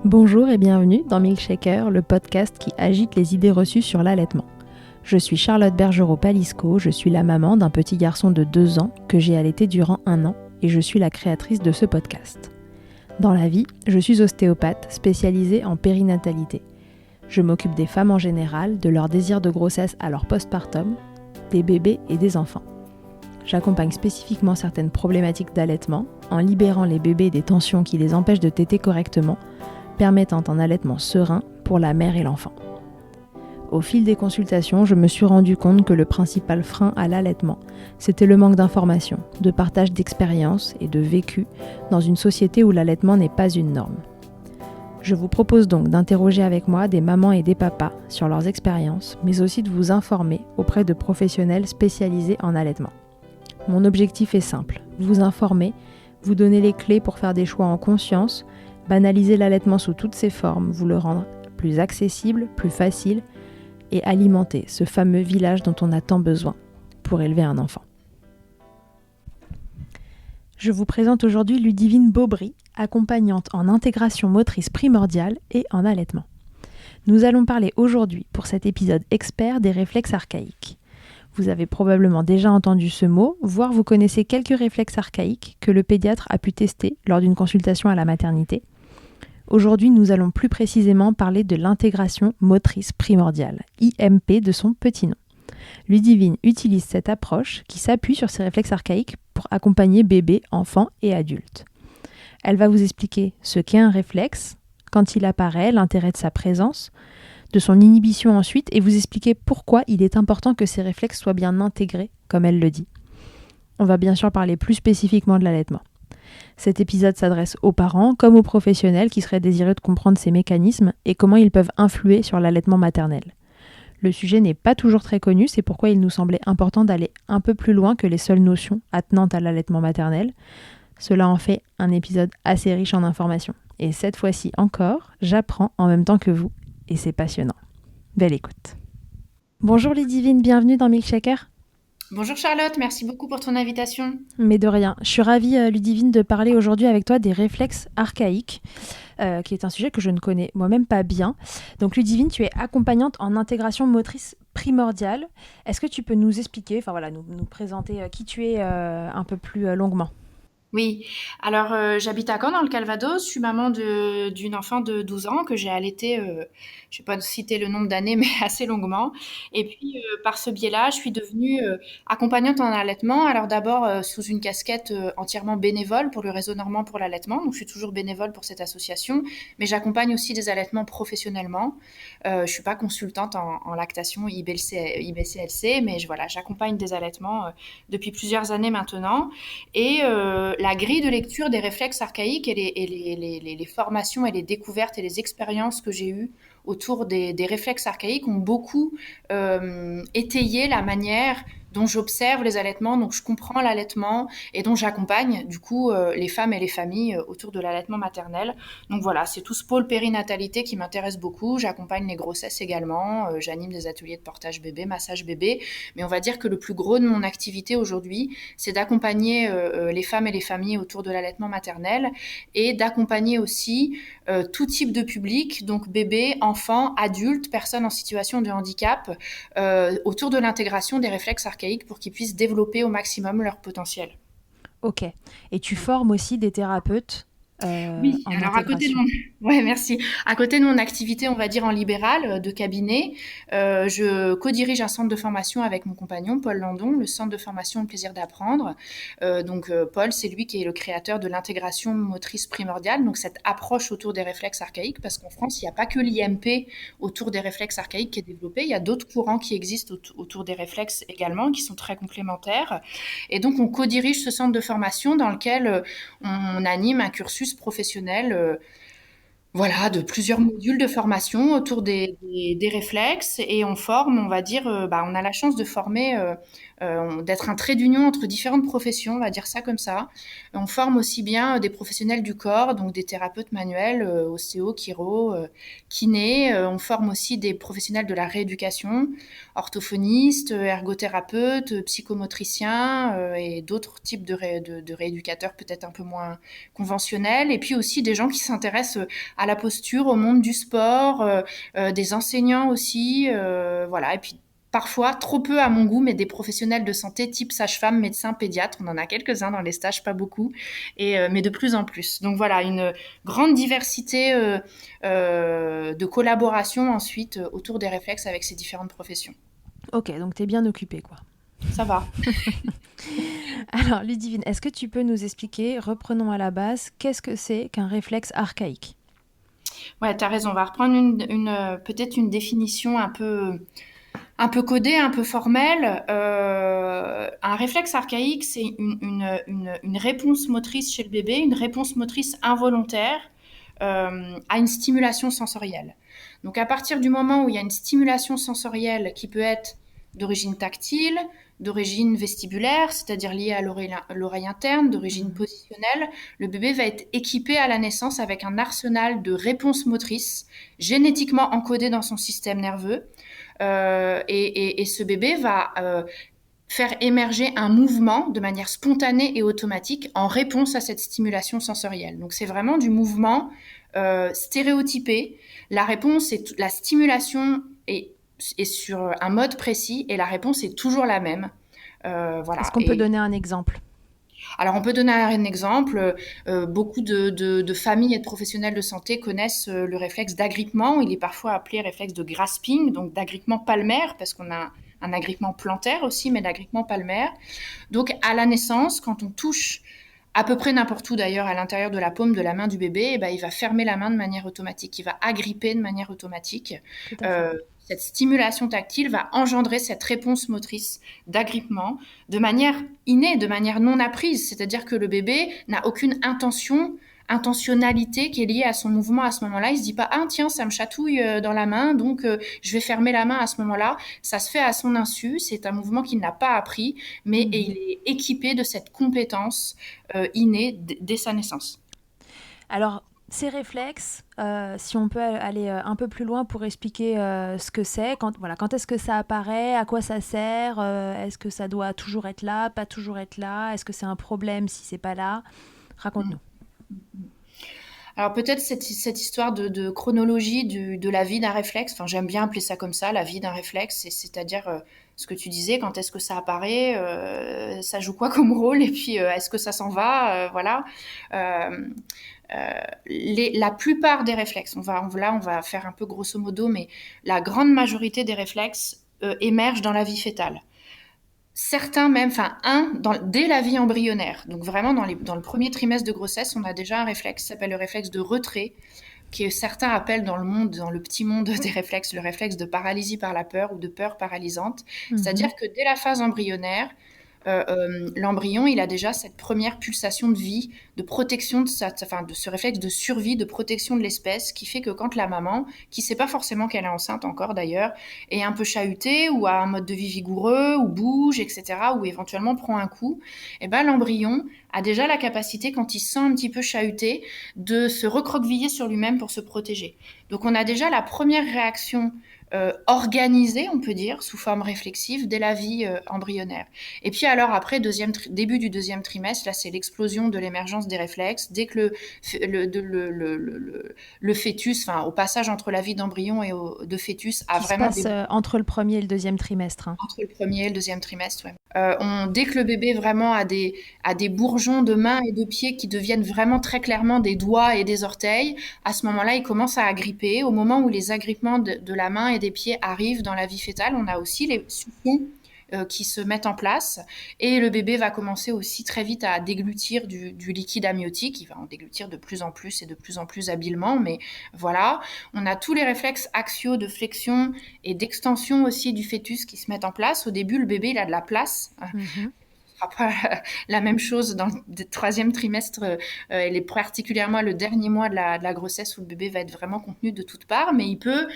Bonjour et bienvenue dans Milkshaker, le podcast qui agite les idées reçues sur l'allaitement. Je suis Charlotte Bergerot-Palisco, je suis la maman d'un petit garçon de 2 ans que j'ai allaité durant 1 an et je suis la créatrice de ce podcast. Dans la vie, je suis ostéopathe spécialisée en périnatalité. Je m'occupe des femmes en général, de leur désir de grossesse à leur postpartum, des bébés et des enfants. J'accompagne spécifiquement certaines problématiques d'allaitement en libérant les bébés des tensions qui les empêchent de téter correctement, permettant un allaitement serein pour la mère et l'enfant. Au fil des consultations, je me suis rendu compte que le principal frein à l'allaitement, c'était le manque d'informations, de partage d'expériences et de vécu dans une société où l'allaitement n'est pas une norme. Je vous propose donc d'interroger avec moi des mamans et des papas sur leurs expériences, mais aussi de vous informer auprès de professionnels spécialisés en allaitement. Mon objectif est simple, vous informer, vous donner les clés pour faire des choix en conscience, banaliser l'allaitement sous toutes ses formes, vous le rendre plus accessible, plus facile et alimenter ce fameux village dont on a tant besoin pour élever un enfant. Je vous présente aujourd'hui Ludivine Beaubry, accompagnante en intégration motrice primordiale et en allaitement. Nous allons parler aujourd'hui pour cet épisode expert des réflexes archaïques. Vous avez probablement déjà entendu ce mot, voire vous connaissez quelques réflexes archaïques que le pédiatre a pu tester lors d'une consultation à la maternité. Aujourd'hui, nous allons plus précisément parler de l'intégration motrice primordiale, IMP de son petit nom. Ludivine utilise cette approche qui s'appuie sur ces réflexes archaïques pour accompagner bébés, enfants et adultes. Elle va vous expliquer ce qu'est un réflexe, quand il apparaît, l'intérêt de sa présence, de son inhibition ensuite, et vous expliquer pourquoi il est important que ces réflexes soient bien intégrés, comme elle le dit. On va bien sûr parler plus spécifiquement de l'allaitement. Cet épisode s'adresse aux parents comme aux professionnels qui seraient désireux de comprendre ces mécanismes et comment ils peuvent influer sur l'allaitement maternel. Le sujet n'est pas toujours très connu, c'est pourquoi il nous semblait important d'aller un peu plus loin que les seules notions attenantes à l'allaitement maternel. Cela en fait un épisode assez riche en informations. Et cette fois-ci encore, j'apprends en même temps que vous et c'est passionnant. Belle écoute. Bonjour Ludivine, bienvenue dans Milkshaker. Bonjour Charlotte, merci beaucoup pour ton invitation. Mais de rien. Je suis ravie, Ludivine, de parler aujourd'hui avec toi des réflexes archaïques, qui est un sujet que je ne connais moi-même pas bien. Donc Ludivine, tu es accompagnante en intégration motrice primordiale. Est-ce que tu peux nous expliquer, nous présenter qui tu es un peu plus longuement ? Oui, alors j'habite à Caen dans le Calvados, je suis maman d'une enfant de 12 ans que j'ai allaitée, je ne vais pas citer le nombre d'années, mais assez longuement. Et puis par ce biais-là, je suis devenue accompagnante en allaitement. Alors d'abord sous une casquette entièrement bénévole pour le réseau normand pour l'allaitement, donc je suis toujours bénévole pour cette association, mais j'accompagne aussi des allaitements professionnellement. Je ne suis pas consultante en lactation IBCLC, mais voilà, j'accompagne des allaitements depuis plusieurs années maintenant. Et la grille de lecture des réflexes archaïques et les formations et les découvertes et les expériences que j'ai eues autour des réflexes archaïques ont beaucoup étayé la manière dont j'observe les allaitements, dont je comprends l'allaitement et dont j'accompagne du coup les femmes et les familles autour de l'allaitement maternel. Donc voilà, c'est tout ce pôle périnatalité qui m'intéresse beaucoup. J'accompagne les grossesses également, j'anime des ateliers de portage bébé, massage bébé, mais on va dire que le plus gros de mon activité aujourd'hui, c'est d'accompagner les femmes et les familles autour de l'allaitement maternel et d'accompagner aussi tout type de public, donc bébés, enfants, adultes, personnes en situation de handicap, autour de l'intégration des réflexes archaïques pour qu'ils puissent développer au maximum leur potentiel. Ok. Et tu formes aussi des thérapeutes Oui, en alors à côté de intégration. ouais, merci. À côté de mon activité, on va dire en libéral, de cabinet, je co-dirige un centre de formation avec mon compagnon, Paul Landon, le centre de formation Le Plaisir d'apprendre. Paul, c'est lui qui est le créateur de l'intégration motrice primordiale, donc cette approche autour des réflexes archaïques, parce qu'en France, il n'y a pas que l'IMP autour des réflexes archaïques qui est développé, il y a d'autres courants qui existent autour des réflexes également, qui sont très complémentaires. Et donc, on co-dirige ce centre de formation dans lequel on anime un cursus professionnel voilà, de plusieurs modules de formation autour des réflexes et on forme, on va dire, on a la chance de former d'être un trait d'union entre différentes professions, on va dire ça comme ça. On forme aussi bien des professionnels du corps, donc des thérapeutes manuels, ostéo, chiro, kiné. On forme aussi des professionnels de la rééducation, orthophonistes, ergothérapeutes, psychomotriciens et d'autres types de rééducateurs peut-être un peu moins conventionnels. Et puis aussi des gens qui s'intéressent à la posture, au monde du sport, des enseignants aussi, voilà. Et puis parfois, trop peu à mon goût, mais des professionnels de santé type sage-femme, médecin, pédiatre. On en a quelques-uns dans les stages, pas beaucoup, mais de plus en plus. Donc voilà, une grande diversité de collaboration ensuite autour des réflexes avec ces différentes professions. Ok, donc tu es bien occupée, quoi. Ça va. Alors, Ludivine, est-ce que tu peux nous expliquer, reprenons à la base, qu'est-ce que c'est qu'un réflexe archaïque? Ouais, t'as raison. On va reprendre peut-être une définition un peu codée, un peu formelle. Un réflexe archaïque, c'est une réponse motrice chez le bébé, une réponse motrice involontaire à une stimulation sensorielle. Donc à partir du moment où il y a une stimulation sensorielle qui peut être d'origine tactile, d'origine vestibulaire, c'est-à-dire liée à l'oreille interne, d'origine positionnelle, le bébé va être équipé à la naissance avec un arsenal de réponses motrices génétiquement encodées dans son système nerveux. Et ce bébé va faire émerger un mouvement de manière spontanée et automatique en réponse à cette stimulation sensorielle. Donc c'est vraiment du mouvement stéréotypé. La stimulation est sur un mode précis et la réponse est toujours la même. Voilà. Est-ce qu'on peut donner un exemple? Alors, on peut donner un exemple. Beaucoup de familles et de professionnels de santé connaissent le réflexe d'agrippement. Il est parfois appelé réflexe de grasping, donc d'agrippement palmaire, parce qu'on a un agrippement plantaire aussi, mais d'agrippement palmaire. Donc, à la naissance, quand on touche à peu près n'importe où d'ailleurs à l'intérieur de la paume de la main du bébé, eh ben, il va fermer la main de manière automatique, il va agripper de manière automatique. Cette stimulation tactile va engendrer cette réponse motrice d'agrippement de manière innée, de manière non apprise, c'est-à-dire que le bébé n'a aucune intentionnalité qui est liée à son mouvement à ce moment-là. Il se dit pas ah tiens ça me chatouille dans la main donc je vais fermer la main à ce moment-là. Ça se fait à son insu, c'est un mouvement qu'il n'a pas appris, mais il est équipé de cette compétence innée dès sa naissance. Alors, ces réflexes, si on peut aller un peu plus loin pour expliquer ce que c'est, quand est-ce que ça apparaît, à quoi ça sert, est-ce que ça doit toujours être là, pas toujours être là, est-ce que c'est un problème si c'est pas là? Raconte-nous. Alors peut-être cette histoire de chronologie de la vie d'un réflexe, enfin j'aime bien appeler ça comme ça, la vie d'un réflexe, c'est-à-dire ce que tu disais, quand est-ce que ça apparaît, ça joue quoi comme rôle, et puis est-ce que ça s'en va, voilà. La plupart des réflexes, on va faire un peu grosso modo, mais la grande majorité des réflexes émergent dans la vie fœtale. Certains même, dès la vie embryonnaire. Donc vraiment dans le premier trimestre de grossesse, on a déjà un réflexe qui s'appelle le réflexe de retrait, que certains appellent dans le petit monde des réflexes, le réflexe de paralysie par la peur ou de peur paralysante. C'est-à-dire que dès la phase embryonnaire, l'embryon, il a déjà cette première pulsation de vie, de protection de ce réflexe de survie, de protection de l'espèce, qui fait que quand la maman, qui sait pas forcément qu'elle est enceinte encore d'ailleurs, est un peu chahutée ou a un mode de vie vigoureux ou bouge, etc., ou éventuellement prend un coup, et ben l'embryon a déjà la capacité, quand il se sent un petit peu chahuté, de se recroqueviller sur lui-même pour se protéger. Donc on a déjà la première réaction organisée, on peut dire, sous forme réflexive, dès la vie embryonnaire. Et puis alors après, début du deuxième trimestre, là c'est l'explosion de l'émergence des réflexes. Dès que le fœtus, au passage entre la vie d'embryon et de fœtus, a vraiment... Qui se passe entre le premier et le deuxième trimestre. Entre le premier et le deuxième trimestre, ouais. Dès que le bébé vraiment a des bourgeons de mains et de pieds qui deviennent vraiment très clairement des doigts et des orteils, à ce moment-là, il commence à agripper. Au moment où les agrippements de la main et des pieds arrivent dans la vie fœtale, on a aussi les suctions qui se mettent en place, et le bébé va commencer aussi très vite à déglutir du liquide amniotique. Il va en déglutir de plus en plus et de plus en plus habilement, mais voilà. On a tous les réflexes axiaux de flexion et d'extension aussi du fœtus qui se mettent en place. Au début, le bébé, il a de la place. sera pas la même chose dans le troisième trimestre, et particulièrement le dernier mois de la grossesse où le bébé va être vraiment contenu de toutes parts, mais il peut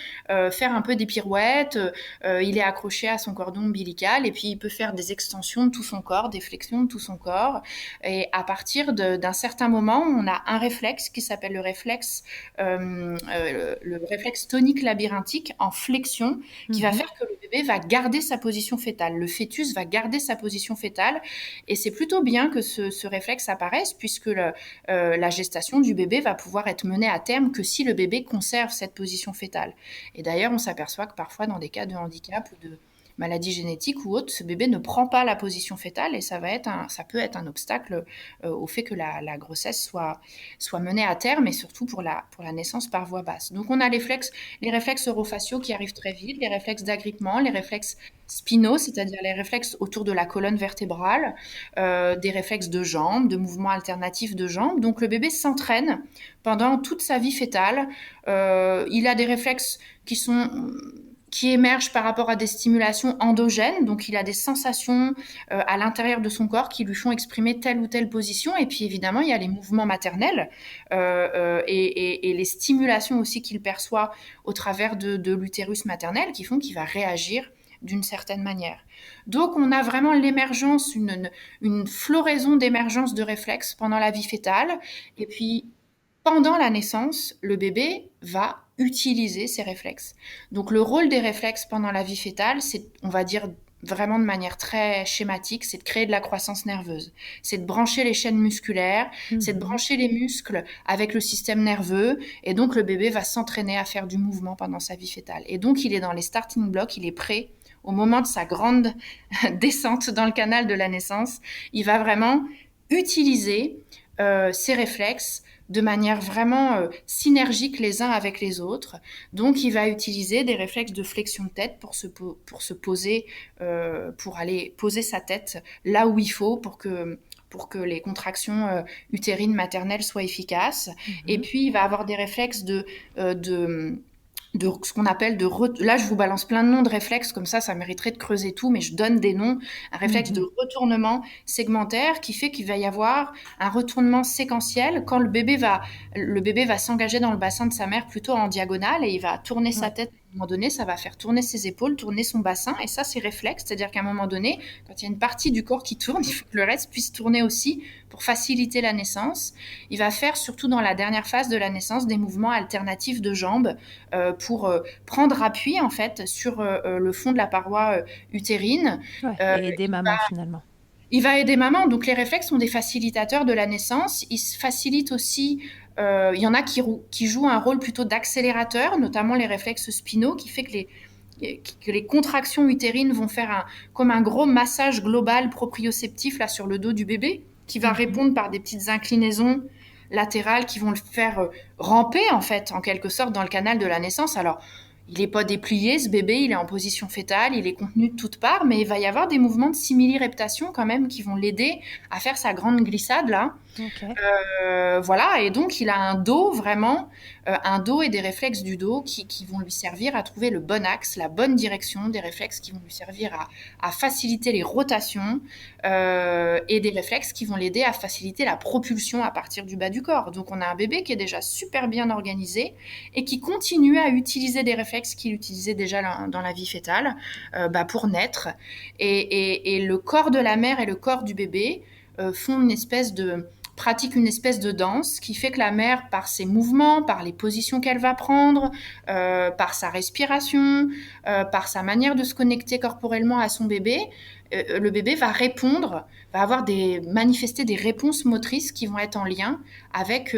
faire un peu des pirouettes, il est accroché à son cordon ombilical et puis il peut faire des extensions de tout son corps, des flexions de tout son corps. Et à partir d'un certain moment, on a un réflexe qui s'appelle le réflexe tonique labyrinthique en flexion qui va faire que le bébé va garder sa position fétale. Le fœtus va garder sa position fétale et c'est plutôt bien que ce réflexe apparaisse puisque la gestation du bébé va pouvoir être menée à terme que si le bébé conserve cette position fétale. Et d'ailleurs, on s'aperçoit que parfois dans des cas de handicap ou de maladie génétique ou autre, ce bébé ne prend pas la position fétale et ça peut être un obstacle au fait que la grossesse soit menée à terme et surtout pour la naissance par voie basse. Donc on a les réflexes orofaciaux qui arrivent très vite, les réflexes d'agrippement, les réflexes spinaux, c'est-à-dire les réflexes autour de la colonne vertébrale, des réflexes de jambes, de mouvements alternatifs de jambes. Donc le bébé s'entraîne pendant toute sa vie fétale. Il a des réflexes qui émergent par rapport à des stimulations endogènes, donc il a des sensations à l'intérieur de son corps qui lui font exprimer telle ou telle position, et puis évidemment il y a les mouvements maternels et les stimulations aussi qu'il perçoit au travers de l'utérus maternel qui font qu'il va réagir d'une certaine manière. Donc on a vraiment l'émergence, une floraison d'émergence de réflexes pendant la vie fétale, et puis pendant la naissance, le bébé va utiliser ses réflexes. Donc le rôle des réflexes pendant la vie fétale, c'est, on va dire vraiment de manière très schématique, c'est de créer de la croissance nerveuse. C'est de brancher les chaînes musculaires, c'est de brancher les muscles avec le système nerveux, et donc le bébé va s'entraîner à faire du mouvement pendant sa vie fétale. Et donc il est dans les starting blocks, il est prêt au moment de sa grande descente dans le canal de la naissance. Il va vraiment utiliser ses réflexes de manière vraiment synergique les uns avec les autres. Donc, il va utiliser des réflexes de flexion de tête pour se poser, pour aller poser sa tête là où il faut pour que les contractions utérines maternelles soient efficaces. Et puis, il va avoir des réflexes de ce qu'on appelle là je vous balance plein de noms de réflexes comme ça mériterait de creuser tout, mais je donne des noms. Un réflexe de retournement segmentaire qui fait qu'il va y avoir un retournement séquentiel quand le bébé va s'engager dans le bassin de sa mère plutôt en diagonale et il va tourner sa tête. À un moment donné, ça va faire tourner ses épaules, tourner son bassin, et ça c'est réflexe, c'est-à-dire qu'à un moment donné, quand il y a une partie du corps qui tourne, il faut que le reste puisse tourner aussi pour faciliter la naissance. Il va faire, surtout dans la dernière phase de la naissance, des mouvements alternatifs de jambes pour prendre appui en fait sur le fond de la paroi utérine. Et aider maman finalement. Il va aider maman. Donc les réflexes sont des facilitateurs de la naissance. Ils facilitent aussi. Il y en a qui jouent un rôle plutôt d'accélérateur, notamment les réflexes spinaux, qui fait que les contractions utérines vont faire comme un gros massage global proprioceptif là sur le dos du bébé, qui va répondre par des petites inclinaisons latérales qui vont le faire ramper en fait, en quelque sorte, dans le canal de la naissance. Alors, il n'est pas déplié, ce bébé, il est en position fétale, il est contenu de toutes parts, mais il va y avoir des mouvements de simili-reptation quand même qui vont l'aider à faire sa grande glissade là. Voilà, et donc il a un dos vraiment, un dos et des réflexes du dos qui vont lui servir à trouver le bon axe, la bonne direction, des réflexes qui vont lui servir à faciliter les rotations et des réflexes qui vont l'aider à faciliter la propulsion à partir du bas du corps. Donc on a un bébé qui est déjà super bien organisé et qui continue à utiliser des réflexes qu'il utilisait déjà dans la vie fétale pour naître. Et le corps de la mère et le corps du bébé pratique une espèce de danse qui fait que la mère, par ses mouvements, par les positions qu'elle va prendre, par sa respiration, par sa manière de se connecter corporellement à son bébé, le bébé va manifester des réponses motrices qui vont être en lien avec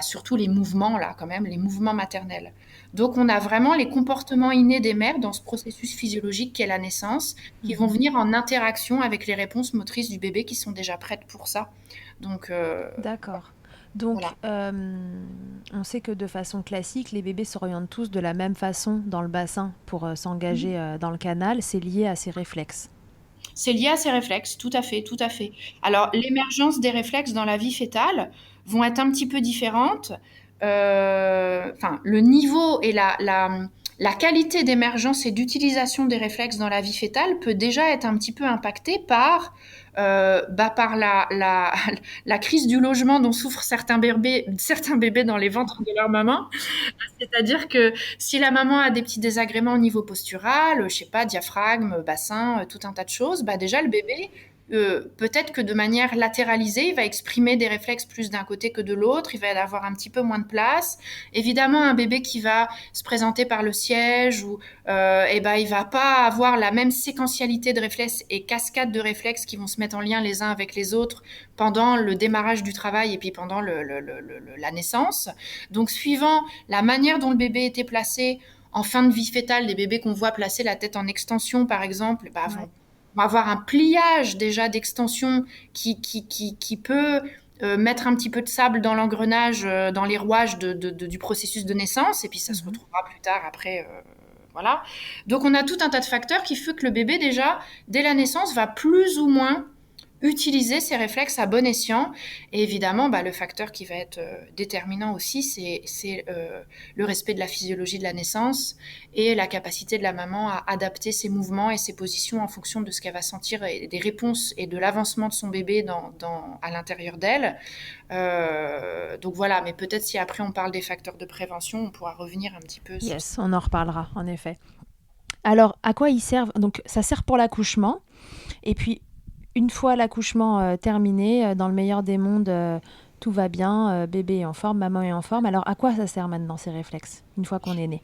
surtout les mouvements là, quand même, les mouvements maternels. Donc on a vraiment les comportements innés des mères dans ce processus physiologique qu'est la naissance, qui vont venir en interaction avec les réponses motrices du bébé qui sont déjà prêtes pour ça. Donc, d'accord. Donc, voilà. on sait que de façon classique, les bébés s'orientent tous de la même façon dans le bassin pour s'engager dans le canal. C'est lié à ces réflexes. C'est lié à ces réflexes, tout à fait, tout à fait. Alors, l'émergence des réflexes dans la vie fétale vont être un petit peu différentes. Le niveau et la qualité d'émergence et d'utilisation des réflexes dans la vie fœtale peut déjà être un petit peu impactée par la crise du logement dont souffrent certains bébés dans les ventres de leur maman. C'est-à-dire que si la maman a des petits désagréments au niveau postural, je sais pas, diaphragme, bassin, tout un tas de choses, bah déjà le bébé, peut-être que de manière latéralisée, il va exprimer des réflexes plus d'un côté que de l'autre, il va y avoir un petit peu moins de place. Évidemment, un bébé qui va se présenter par le siège, eh ben, il va pas avoir la même séquentialité de réflexes et cascade de réflexes qui vont se mettre en lien les uns avec les autres pendant le démarrage du travail et puis pendant la naissance. Donc, suivant la manière dont le bébé était placé en fin de vie fœtale, les bébés qu'on voit placer la tête en extension, par exemple, bah, vont avoir un pliage déjà d'extension qui peut mettre un petit peu de sable dans l'engrenage, dans les rouages du processus de naissance, et puis ça se retrouvera plus tard après. Voilà. Donc on a tout un tas de facteurs qui font que le bébé déjà, dès la naissance, va plus ou moins utiliser ces réflexes à bon escient. Et évidemment, bah, le facteur qui va être déterminant aussi, c'est le respect de la physiologie de la naissance et la capacité de la maman à adapter ses mouvements et ses positions en fonction de ce qu'elle va sentir et des réponses et de l'avancement de son bébé à l'intérieur d'elle. Donc voilà, mais peut-être si après on parle des facteurs de prévention, on pourra revenir un petit peu sur Yes, on en reparlera, en effet. Alors, à quoi ils servent? Donc, ça sert pour l'accouchement. Et puis, une fois l'accouchement terminé, dans le meilleur des mondes, tout va bien, bébé est en forme, maman est en forme. Alors, à quoi ça sert maintenant, ces réflexes, une fois qu'on est né?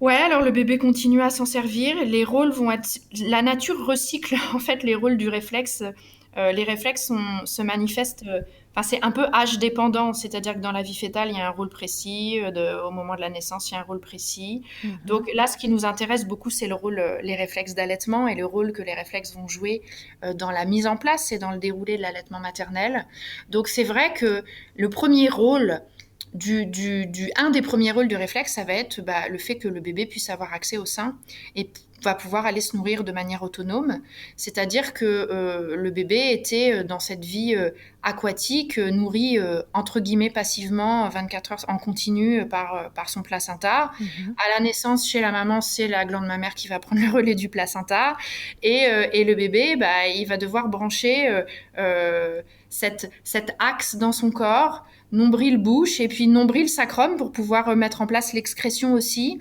Ouais, alors le bébé continue à s'en servir. Les rôles vont être. La nature recycle en fait les rôles du réflexe. Les réflexes se manifestent. Enfin, c'est un peu âge dépendant, c'est-à-dire que dans la vie fœtale, il y a un rôle précis. Au moment de la naissance, il y a un rôle précis. Donc là, ce qui nous intéresse beaucoup, c'est le rôle, les réflexes d'allaitement et le rôle que les réflexes vont jouer dans la mise en place et dans le déroulé de l'allaitement maternel. Donc c'est vrai que le premier rôle un des premiers rôles du réflexe, ça va être le fait que le bébé puisse avoir accès au sein et va pouvoir aller se nourrir de manière autonome. C'est-à-dire que le bébé était dans cette vie aquatique, nourri entre guillemets passivement 24 heures en continu par son placenta. À la naissance, chez la maman, c'est la glande mammaire qui va prendre le relais du placenta. Et le bébé, il va devoir brancher cet axe dans son corps, nombril bouche et puis nombril sacrum pour pouvoir mettre en place l'excrétion aussi.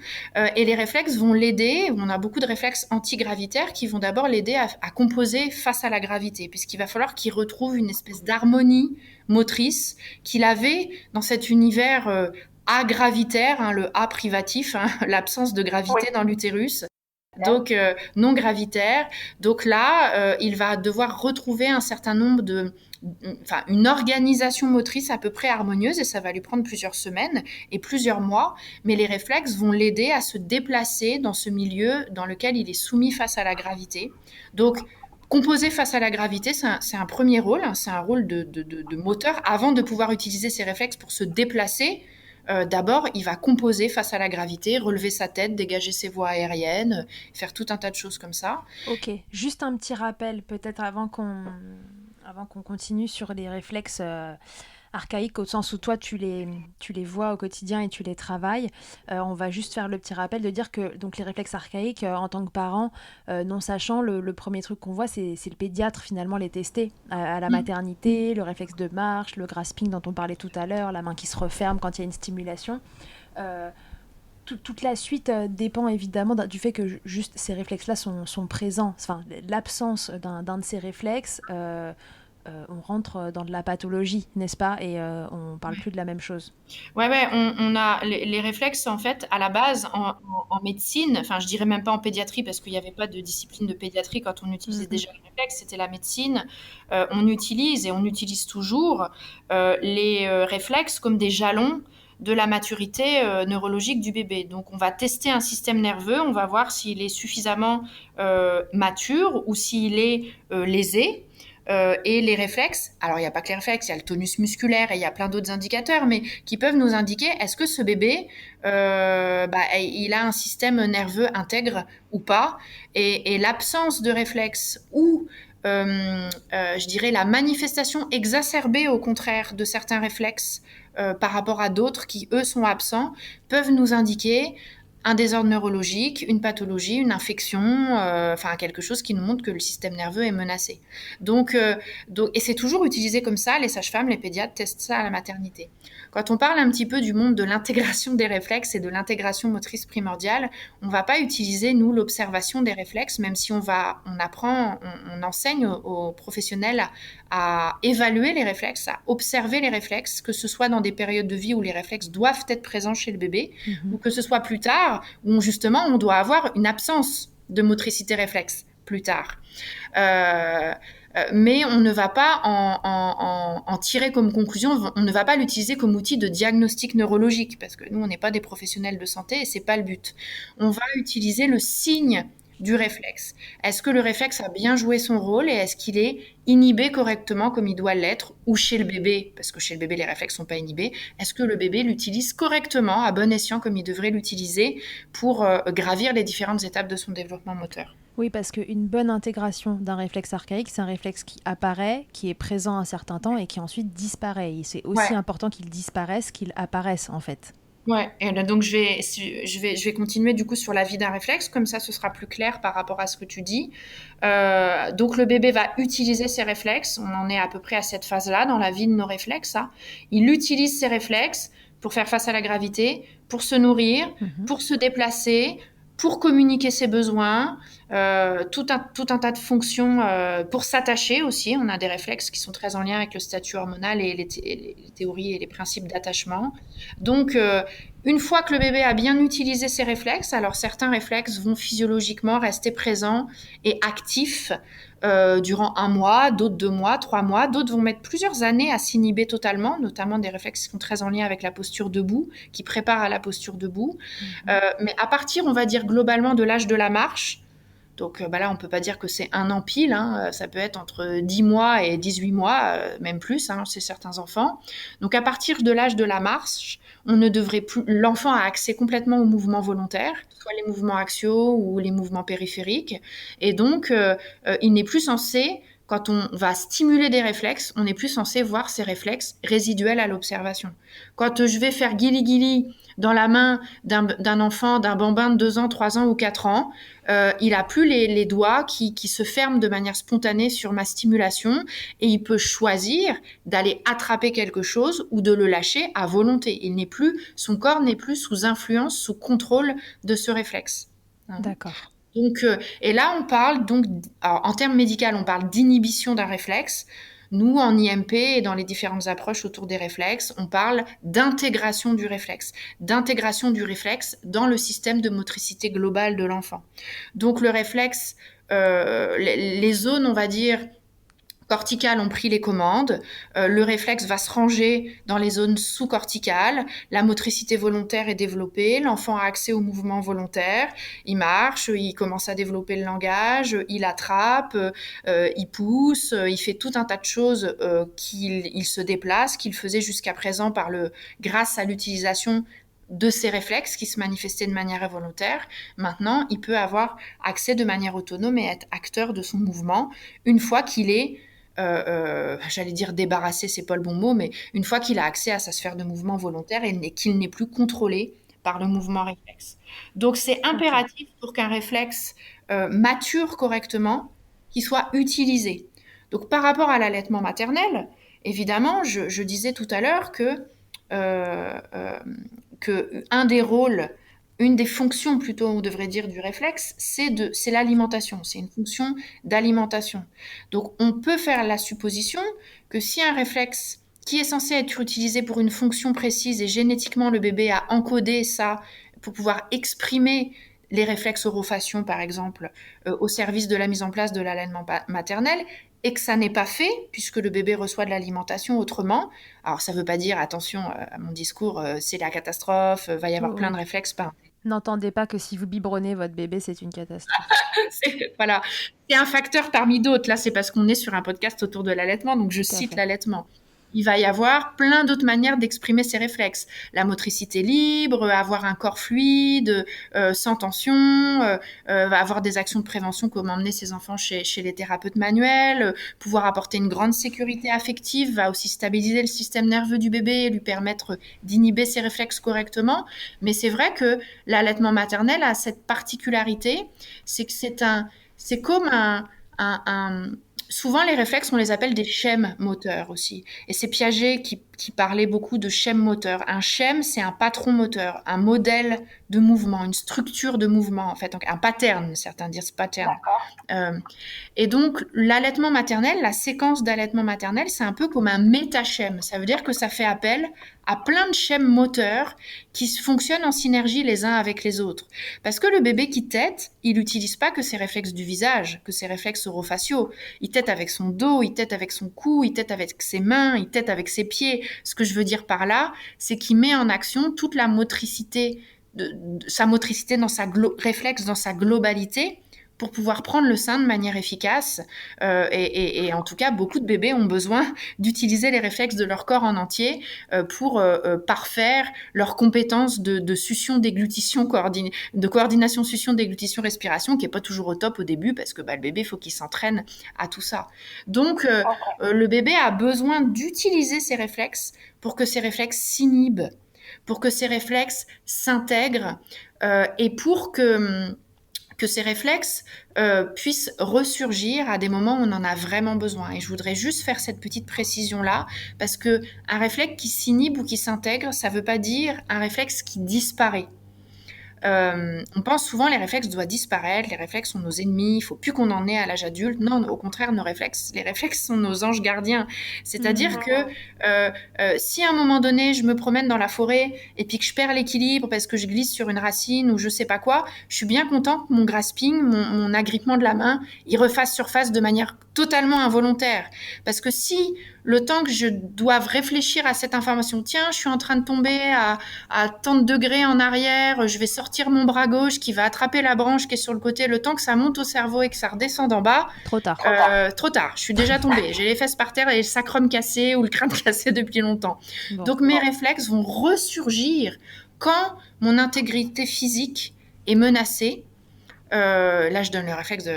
Et les réflexes vont l'aider. On a beaucoup de réflexes antigravitaires qui vont d'abord l'aider à composer face à la gravité, puisqu'il va falloir qu'il retrouve une espèce d'harmonie motrice qu'il avait dans cet univers agravitaire, hein, le A privatif, hein, l'absence de gravité dans l'utérus. Donc non gravitaire. Donc là, il va devoir retrouver un certain nombre une organisation motrice à peu près harmonieuse, et ça va lui prendre plusieurs semaines et plusieurs mois, mais les réflexes vont l'aider à se déplacer dans ce milieu dans lequel il est soumis face à la gravité. Donc, composer face à la gravité, c'est un premier rôle, hein, c'est un rôle de moteur. Avant de pouvoir utiliser ses réflexes pour se déplacer, d'abord, il va composer face à la gravité, relever sa tête, dégager ses voies aériennes, faire tout un tas de choses comme ça. Ok, juste un petit rappel, peut-être avant qu'on continue sur les réflexes archaïques, au sens où toi, tu les vois au quotidien et tu les travailles. On va juste faire le petit rappel de dire que donc, les réflexes archaïques, en tant que parent, non sachant, le premier truc qu'on voit, c'est le pédiatre, finalement, les tester à la maternité, le réflexe de marche, le grasping dont on parlait tout à l'heure, la main qui se referme quand il y a une stimulation. Toute la suite dépend évidemment du fait que juste ces réflexes-là sont présents. Enfin, l'absence d'un de ces réflexes, on rentre dans de la pathologie, n'est-ce pas? Et on parle plus de la même chose. Ouais, on a les réflexes, en fait, à la base, en médecine, enfin, je dirais même pas en pédiatrie, parce qu'il n'y avait pas de discipline de pédiatrie quand on utilisait déjà les réflexes, c'était la médecine. On utilise, et on utilise toujours, les réflexes comme des jalons de la maturité neurologique du bébé. Donc, on va tester un système nerveux, on va voir s'il est suffisamment mature ou s'il est lésé. Et les réflexes, alors il n'y a pas que les réflexes, il y a le tonus musculaire et il y a plein d'autres indicateurs, mais qui peuvent nous indiquer est-ce que ce bébé, il a un système nerveux intègre ou pas, et l'absence de réflexes ou je dirais la manifestation exacerbée au contraire de certains réflexes par rapport à d'autres qui eux sont absents peuvent nous indiquer un désordre neurologique, une pathologie, une infection, enfin quelque chose qui nous montre que le système nerveux est menacé. Et c'est toujours utilisé comme ça, les sages-femmes, les pédiatres testent ça à la maternité. Quand on parle un petit peu du monde de l'intégration des réflexes et de l'intégration motrice primordiale, on ne va pas utiliser, nous, l'observation des réflexes, même si on enseigne aux professionnels à évaluer les réflexes, à observer les réflexes, que ce soit dans des périodes de vie où les réflexes doivent être présents chez le bébé, ou que ce soit plus tard, où justement on doit avoir une absence de motricité réflexe plus tard. Mais on ne va pas en tirer comme conclusion, on ne va pas l'utiliser comme outil de diagnostic neurologique, parce que nous, on n'est pas des professionnels de santé et c'est pas le but. On va utiliser le signe du réflexe. Est-ce que le réflexe a bien joué son rôle et est-ce qu'il est inhibé correctement comme il doit l'être, ou chez le bébé, parce que chez le bébé les réflexes sont pas inhibés, est-ce que le bébé l'utilise correctement, à bon escient comme il devrait l'utiliser pour gravir les différentes étapes de son développement moteur? Oui, parce qu'une bonne intégration d'un réflexe archaïque, c'est un réflexe qui apparaît, qui est présent un certain temps et qui ensuite disparaît. Et c'est aussi important qu'il disparaisse qu'il apparaisse en fait. Ouais, et donc je vais continuer du coup sur la vie d'un réflexe, comme ça ce sera plus clair par rapport à ce que tu dis. Donc le bébé va utiliser ses réflexes, on en est à peu près à cette phase-là dans la vie de nos réflexes. Hein. Il utilise ses réflexes pour faire face à la gravité, pour se nourrir, pour se déplacer, pour communiquer ses besoins, tout un tas de fonctions pour s'attacher aussi. On a des réflexes qui sont très en lien avec le statut hormonal et les théories et les principes d'attachement. Donc, une fois que le bébé a bien utilisé ses réflexes, alors certains réflexes vont physiologiquement rester présents et actifs durant 1 mois, d'autres 2 mois, 3 mois, d'autres vont mettre plusieurs années à s'inhiber totalement, notamment des réflexes qui sont très en lien avec la posture debout, qui préparent à la posture debout. Mais à partir, on va dire globalement de l'âge de la marche, donc là, on ne peut pas dire que c'est 1 an pile, hein, ça peut être entre 10 mois et 18 mois, même plus, hein, chez certains enfants. Donc à partir de l'âge de la marche, on ne devrait plus, l'enfant a accès complètement aux mouvements volontaires, soit les mouvements axiaux ou les mouvements périphériques, et donc il n'est plus censé, quand on va stimuler des réflexes, on n'est plus censé voir ces réflexes résiduels à l'observation. Quand je vais faire guili-guili dans la main d'un enfant, d'un bambin de 2 ans, 3 ans ou 4 ans, il n'a plus les doigts qui se ferment de manière spontanée sur ma stimulation et il peut choisir d'aller attraper quelque chose ou de le lâcher à volonté. Son corps n'est plus sous influence, sous contrôle de ce réflexe. D'accord. Donc, et là, on parle donc, en termes médicaux, on parle d'inhibition d'un réflexe. Nous, en IMP et dans les différentes approches autour des réflexes, on parle d'intégration du réflexe dans le système de motricité globale de l'enfant. Donc, le réflexe, les zones, on va dire, corticales ont pris les commandes, le réflexe va se ranger dans les zones sous-corticales, la motricité volontaire est développée, l'enfant a accès au mouvement volontaire, il marche, il commence à développer le langage, il attrape, il pousse, il fait tout un tas de choses qu'il se déplace, qu'il faisait jusqu'à présent grâce à l'utilisation de ces réflexes qui se manifestaient de manière involontaire. Maintenant, il peut avoir accès de manière autonome et être acteur de son mouvement une fois qu'il est j'allais dire débarrassé, c'est pas le bon mot, mais une fois qu'il a accès à sa sphère de mouvement volontaire et qu'il n'est plus contrôlé par le mouvement réflexe. Donc c'est impératif pour qu'un réflexe mature correctement, qu'il soit utilisé. Donc par rapport à l'allaitement maternel, évidemment, je disais tout à l'heure que un des rôles, une des fonctions plutôt, on devrait dire, du réflexe, c'est l'alimentation, c'est une fonction d'alimentation. Donc on peut faire la supposition que si un réflexe qui est censé être utilisé pour une fonction précise et génétiquement le bébé a encodé ça pour pouvoir exprimer les réflexes orofaciaux par exemple au service de la mise en place de l'allaitement maternel, et que ça n'est pas fait, puisque le bébé reçoit de l'alimentation autrement. Alors, ça ne veut pas dire, attention, à mon discours, c'est la catastrophe, va y avoir plein de réflexes. N'entendez pas que si vous biberonnez votre bébé, c'est une catastrophe. Voilà, c'est un facteur parmi d'autres. Là, c'est parce qu'on est sur un podcast autour de l'allaitement, donc je cite l'allaitement. il va y avoir plein d'autres manières d'exprimer ses réflexes. La motricité libre, avoir un corps fluide, sans tension, va avoir des actions de prévention comme emmener ses enfants chez les thérapeutes manuels, pouvoir apporter une grande sécurité affective, va aussi stabiliser le système nerveux du bébé et lui permettre d'inhiber ses réflexes correctement. Mais c'est vrai que l'allaitement maternel a cette particularité, c'est que c'est comme souvent les réflexes, on les appelle des schèmes moteurs aussi. Et c'est Piaget qui parlait beaucoup de schèmes moteurs. Un schème, c'est un patron moteur, un modèle de mouvement, une structure de mouvement en fait, donc un pattern, certains disent pattern. Euh, et donc, l'allaitement maternel, la séquence d'allaitement maternel, c'est un peu comme un métaschème. Ça veut dire que ça fait appel à plein de schèmes moteurs qui fonctionnent en synergie les uns avec les autres. Parce que le bébé qui tète, il n'utilise pas que ses réflexes du visage, que ses réflexes orofaciaux. Il tète avec son dos, il tète avec son cou, il tète avec ses mains, il tète avec ses pieds. Ce que je veux dire par là, c'est qu'il met en action toute la motricité, sa motricité dans sa réflexe dans sa globalité, pour pouvoir prendre le sein de manière efficace. Et en tout cas, beaucoup de bébés ont besoin d'utiliser les réflexes de leur corps en entier pour parfaire leurs compétences de succion, déglutition, de coordination, succion, déglutition, respiration, qui n'est pas toujours au top au début, parce que le bébé, il faut qu'il s'entraîne à tout ça. Donc, le bébé a besoin d'utiliser ses réflexes pour que ses réflexes s'inhibent, pour que ces réflexes s'intègrent et pour que ces réflexes puissent ressurgir à des moments où on en a vraiment besoin. Et je voudrais juste faire cette petite précision-là, parce qu'un réflexe qui s'inhibe ou qui s'intègre, ça ne veut pas dire un réflexe qui disparaît. On pense souvent les réflexes doivent disparaître, les réflexes sont nos ennemis, il faut plus qu'on en ait à l'âge adulte. Non, au contraire, les réflexes sont nos anges gardiens. C'est-à-dire que si à un moment donné, je me promène dans la forêt et puis que je perds l'équilibre parce que je glisse sur une racine ou je sais pas quoi, je suis bien contente que mon grasping, mon agrippement de la main, il refasse surface de manière totalement involontaire. Parce que si le temps que je doive réfléchir à cette information, tiens, je suis en train de tomber à tant de degrés en arrière, je vais sortir mon bras gauche qui va attraper la branche qui est sur le côté, le temps que ça monte au cerveau et que ça redescende en bas. Trop tard. Trop tard, je suis déjà tombée. J'ai les fesses par terre et le sacrum cassé ou le crâne cassé depuis longtemps. Bon. Donc mes réflexes vont ressurgir quand mon intégrité physique est menacée. Là, je donne le réflexe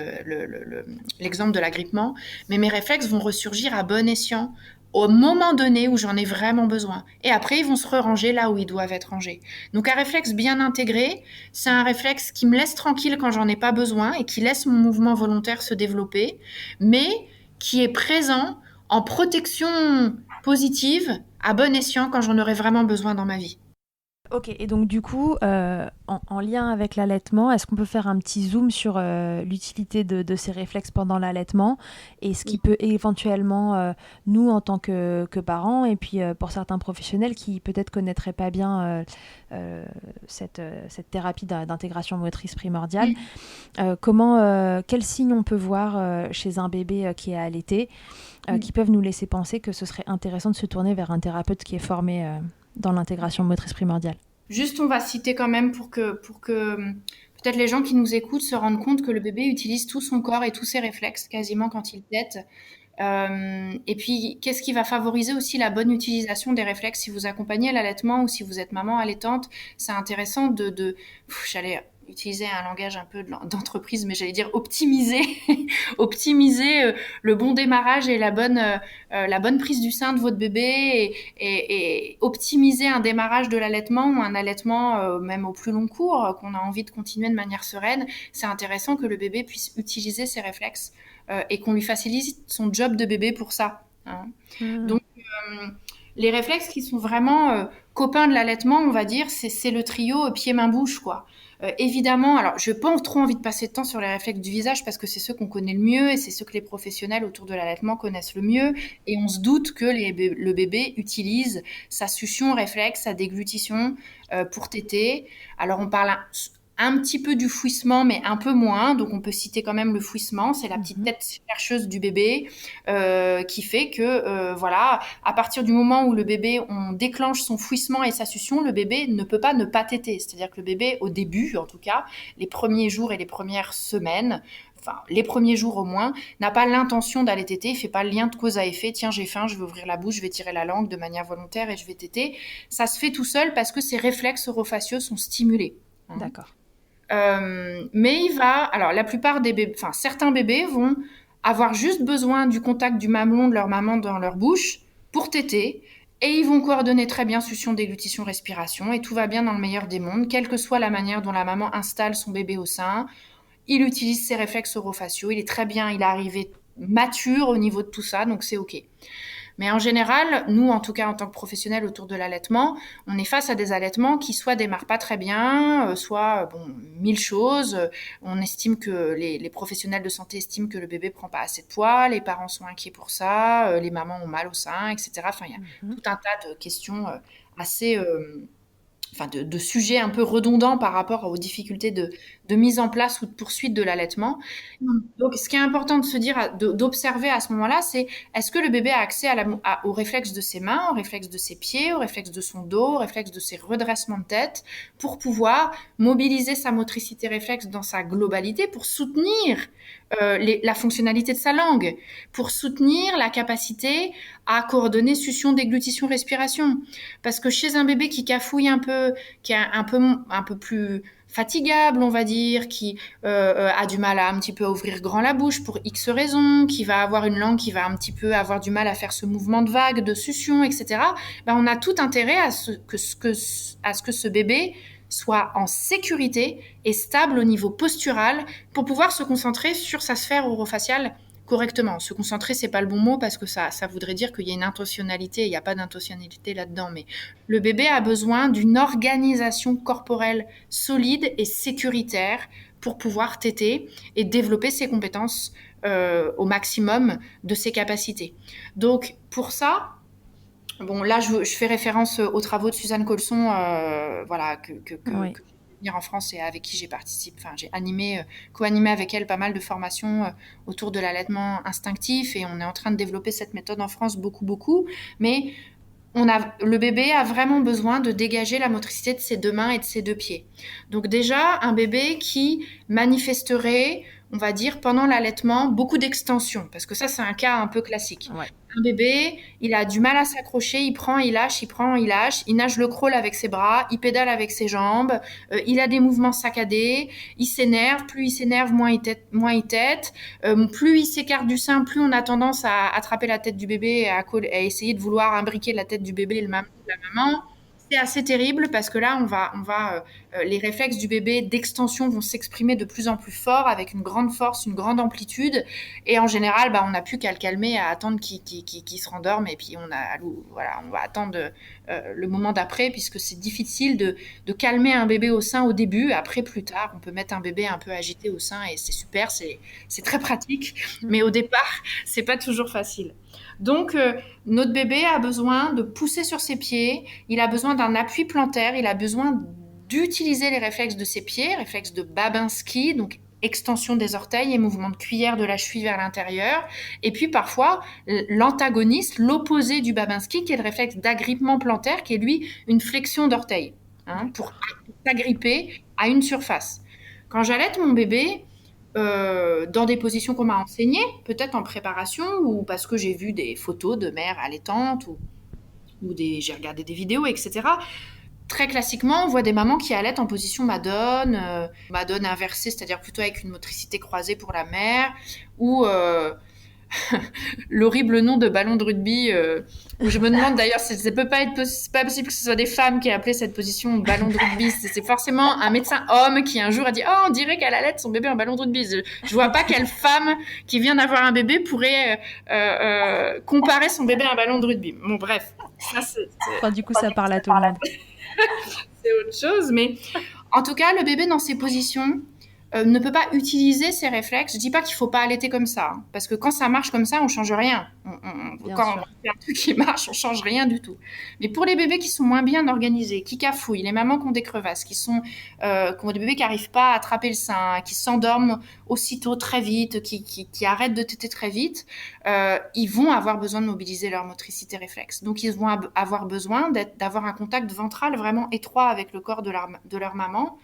l'exemple de l'agrippement, mais mes réflexes vont ressurgir à bon escient au moment donné où j'en ai vraiment besoin. Et après, ils vont se ranger là où ils doivent être rangés. Donc, un réflexe bien intégré, c'est un réflexe qui me laisse tranquille quand j'en ai pas besoin et qui laisse mon mouvement volontaire se développer, mais qui est présent en protection positive à bon escient quand j'en aurai vraiment besoin dans ma vie. Ok, et donc du coup, en lien avec l'allaitement, est-ce qu'on peut faire un petit zoom sur l'utilité de ces réflexes pendant l'allaitement et ce qui peut éventuellement, nous en tant que parents, et puis pour certains professionnels qui peut-être connaîtraient pas bien cette thérapie d'intégration motrice primordiale, quels signes on peut voir chez un bébé qui est allaité, qui peuvent nous laisser penser que ce serait intéressant de se tourner vers un thérapeute qui est formé dans l'intégration motrice primordiale. Juste, on va citer quand même pour que peut-être les gens qui nous écoutent se rendent compte que le bébé utilise tout son corps et tous ses réflexes quasiment quand il tète. Et puis, qu'est-ce qui va favoriser aussi la bonne utilisation des réflexes si vous accompagnez l'allaitement ou si vous êtes maman allaitante? C'est intéressant j'allais utiliser un langage un peu d'entreprise, mais j'allais dire optimiser le bon démarrage et la bonne prise du sein de votre bébé et optimiser un démarrage de l'allaitement ou un allaitement même au plus long cours qu'on a envie de continuer de manière sereine. C'est intéressant que le bébé puisse utiliser ses réflexes et qu'on lui facilite son job de bébé pour ça. Hein. Donc, les réflexes qui sont vraiment copains de l'allaitement, on va dire, c'est le trio pied-main-bouche, quoi. Évidemment, alors je n'ai pas trop envie de passer de temps sur les réflexes du visage parce que c'est ceux qu'on connaît le mieux et c'est ceux que les professionnels autour de l'allaitement connaissent le mieux. Et on se doute que le bébé utilise sa succion réflexe, sa déglutition pour téter. Alors on parle un petit peu du fouissement, mais un peu moins. Donc, on peut citer quand même le fouissement. C'est la petite tête chercheuse du bébé qui fait que, voilà, à partir du moment où le bébé, on déclenche son fouissement et sa succion, le bébé ne peut pas ne pas téter. C'est-à-dire que le bébé, au début, en tout cas, les premiers jours et les premières semaines, enfin, les premiers jours au moins, n'a pas l'intention d'aller téter. Il fait pas le lien de cause à effet. Tiens, j'ai faim, je vais ouvrir la bouche, je vais tirer la langue de manière volontaire et je vais téter. Ça se fait tout seul parce que ses réflexes orofaciaux sont stimulés. D'accord. Mais alors la plupart des bébés, enfin certains bébés vont avoir juste besoin du contact du mamelon de leur maman dans leur bouche pour téter, et ils vont coordonner très bien succion, déglutition, respiration, et tout va bien dans le meilleur des mondes, quelle que soit la manière dont la maman installe son bébé au sein. Il utilise ses réflexes orofaciaux, il est très bien, il est arrivé mature au niveau de tout ça, donc c'est ok. Mais en général, nous, en tout cas en tant que professionnels autour de l'allaitement, on est face à des allaitements qui soit démarrent pas très bien, soit mille choses. On estime que les professionnels de santé estiment que le bébé prend pas assez de poids, les parents sont inquiets pour ça, les mamans ont mal au sein, etc. Enfin, il y a tout un tas de questions assez de sujets un peu redondants par rapport aux difficultés de mise en place ou de poursuite de l'allaitement. Donc, ce qui est important de se dire, d'observer à ce moment-là, c'est est-ce que le bébé a accès au réflexe de ses mains, au réflexe de ses pieds, au réflexe de son dos, au réflexe de ses redressements de tête, pour pouvoir mobiliser sa motricité réflexe dans sa globalité, pour soutenir la fonctionnalité de sa langue, pour soutenir la capacité à coordonner succion, déglutition, respiration. Parce que chez un bébé qui cafouille un peu, qui est un peu plus fatigable, on va dire, qui a du mal à un petit peu ouvrir grand la bouche pour X raisons, qui va avoir une langue qui va un petit peu avoir du mal à faire ce mouvement de vague, de succion, etc. Ben, on a tout intérêt à ce que ce bébé soit en sécurité et stable au niveau postural pour pouvoir se concentrer sur sa sphère orofaciale correctement. Se concentrer, c'est pas le bon mot parce que ça voudrait dire qu'il y a une intentionnalité, il n'y a pas d'intentionnalité là-dedans, mais le bébé a besoin d'une organisation corporelle solide et sécuritaire pour pouvoir téter et développer ses compétences au maximum de ses capacités. Donc, pour ça, bon, là, je fais référence aux travaux de Suzanne Colson, voilà, que Oui. que j'ai venir en France et avec qui j'ai participé. Enfin, j'ai co-animé avec elle pas mal de formations autour de l'allaitement instinctif, et on est en train de développer cette méthode en France beaucoup. Mais le bébé a vraiment besoin de dégager la motricité de ses deux mains et de ses deux pieds. Donc déjà, un bébé qui manifesterait, on va dire, pendant l'allaitement, beaucoup d'extension, parce que ça, c'est un cas un peu classique. Ouais. Un bébé, il a du mal à s'accrocher, il prend, il lâche, il prend, il lâche, il nage le crawl avec ses bras, il pédale avec ses jambes, il a des mouvements saccadés, il s'énerve, plus il s'énerve, moins il tète, plus il s'écarte du sein, plus on a tendance à attraper la tête du bébé et à essayer de vouloir imbriquer la tête du bébé et la maman. C'est assez terrible parce que là, les réflexes du bébé d'extension vont s'exprimer de plus en plus fort, avec une grande force, une grande amplitude. Et en général, on n'a plus qu'à le calmer, à attendre qu'il se rendorme. Et puis, on va attendre le moment d'après, puisque c'est difficile de calmer un bébé au sein au début. Après, plus tard, on peut mettre un bébé un peu agité au sein et c'est super, c'est très pratique. Mais au départ, c'est pas toujours facile. Donc, notre bébé a besoin de pousser sur ses pieds, il a besoin d'un appui plantaire, il a besoin d'utiliser les réflexes de ses pieds, réflexes de Babinski, donc extension des orteils et mouvement de cuillère de la cheville vers l'intérieur. Et puis parfois, l'antagoniste, l'opposé du Babinski, qui est le réflexe d'agrippement plantaire, qui est lui une flexion d'orteil, pour s'agripper à une surface. Quand j'allaite mon bébé, dans des positions qu'on m'a enseignées, peut-être en préparation, ou parce que j'ai vu des photos de mères allaitantes, ou j'ai regardé des vidéos, etc. Très classiquement, on voit des mamans qui allaitent en position Madone, Madone inversée, c'est-à-dire plutôt avec une motricité croisée pour la mère, ou l'horrible nom de ballon de rugby, où je me demande d'ailleurs, c'est pas possible que ce soit des femmes qui aient appelé cette position ballon de rugby. C'est forcément un médecin homme qui un jour a dit « Oh, on dirait qu'elle allait son bébé en ballon de rugby ». Je vois pas quelle femme qui vient d'avoir un bébé pourrait comparer son bébé à un ballon de rugby. Bon, bref. Enfin, du coup, ça parle à tout le monde. C'est autre chose, mais en tout cas, le bébé dans ces positions, ne peut pas utiliser ses réflexes. Je dis pas qu'il faut pas allaiter comme ça, hein, parce que quand ça marche comme ça, on change rien. Bien Quand on sûr. fait un truc qui marche, on change rien du tout. Mais pour les bébés qui sont moins bien organisés, qui cafouillent, les mamans qui ont des crevasses, qui ont des bébés qui n'arrivent pas à attraper le sein, qui s'endorment aussitôt très vite, qui arrêtent de téter très vite, ils vont avoir besoin de mobiliser leur motricité réflexe. Donc ils vont avoir besoin d'avoir un contact ventral vraiment étroit avec le corps de leur maman,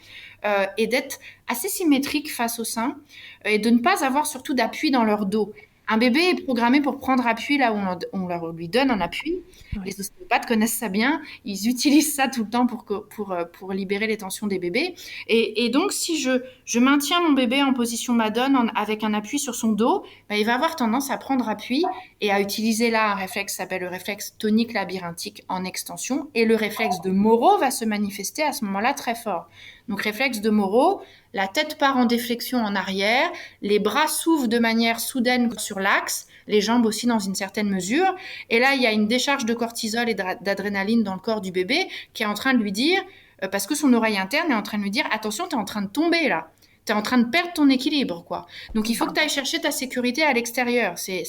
et d'être assez symétrique face au sein, et de ne pas avoir surtout d'appui dans leur dos. Un bébé est programmé pour prendre appui là où on lui donne un appui. Oui. Les ostéopathes connaissent ça bien. Ils utilisent ça tout le temps pour libérer les tensions des bébés. Et donc, si je maintiens mon bébé en position Madone avec un appui sur son dos, ben, il va avoir tendance à prendre appui et à utiliser là un réflexe qui s'appelle le réflexe tonique labyrinthique en extension. Et le réflexe de Moreau va se manifester à ce moment-là très fort. Donc, réflexe de Moreau, la tête part en déflexion en arrière, les bras s'ouvrent de manière soudaine sur l'axe, les jambes aussi dans une certaine mesure. Et là, il y a une décharge de cortisol et d'adrénaline dans le corps du bébé qui est en train de lui dire, parce que son oreille interne est en train de lui dire, attention, tu es en train de tomber là. Tu es en train de perdre ton équilibre, quoi. Donc, il faut que tu ailles chercher ta sécurité à l'extérieur. C'est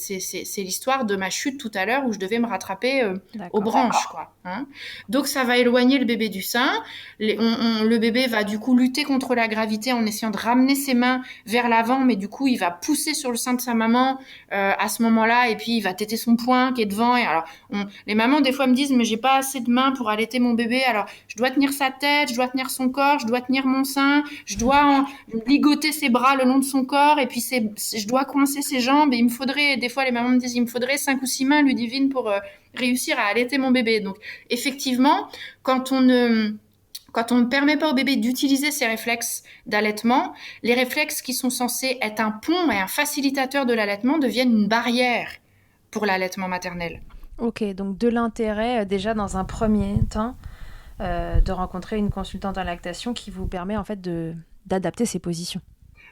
l'histoire de ma chute tout à l'heure où je devais me rattraper aux branches, quoi. Hein. Donc, ça va éloigner le bébé du sein. Le bébé va du coup lutter contre la gravité en essayant de ramener ses mains vers l'avant, mais du coup, il va pousser sur le sein de sa maman à ce moment-là, et puis il va téter son poing qui est devant. Et alors, les mamans, des fois, me disent, mais j'ai pas assez de mains pour allaiter mon bébé. Alors, je dois tenir sa tête, je dois tenir son corps, je dois tenir mon sein, je dois ligoter ses bras le long de son corps, et puis je dois coincer ses jambes. Et il me faudrait, des fois, les mamans me disent, il me faudrait 5 ou 6 mains, Ludivine, pour réussir à allaiter mon bébé. Donc, effectivement, quand on ne permet pas au bébé d'utiliser ses réflexes d'allaitement, les réflexes qui sont censés être un pont et un facilitateur de l'allaitement deviennent une barrière pour l'allaitement maternel. Ok, donc de l'intérêt déjà dans un premier temps de rencontrer une consultante en lactation qui vous permet en fait d'adapter ses positions.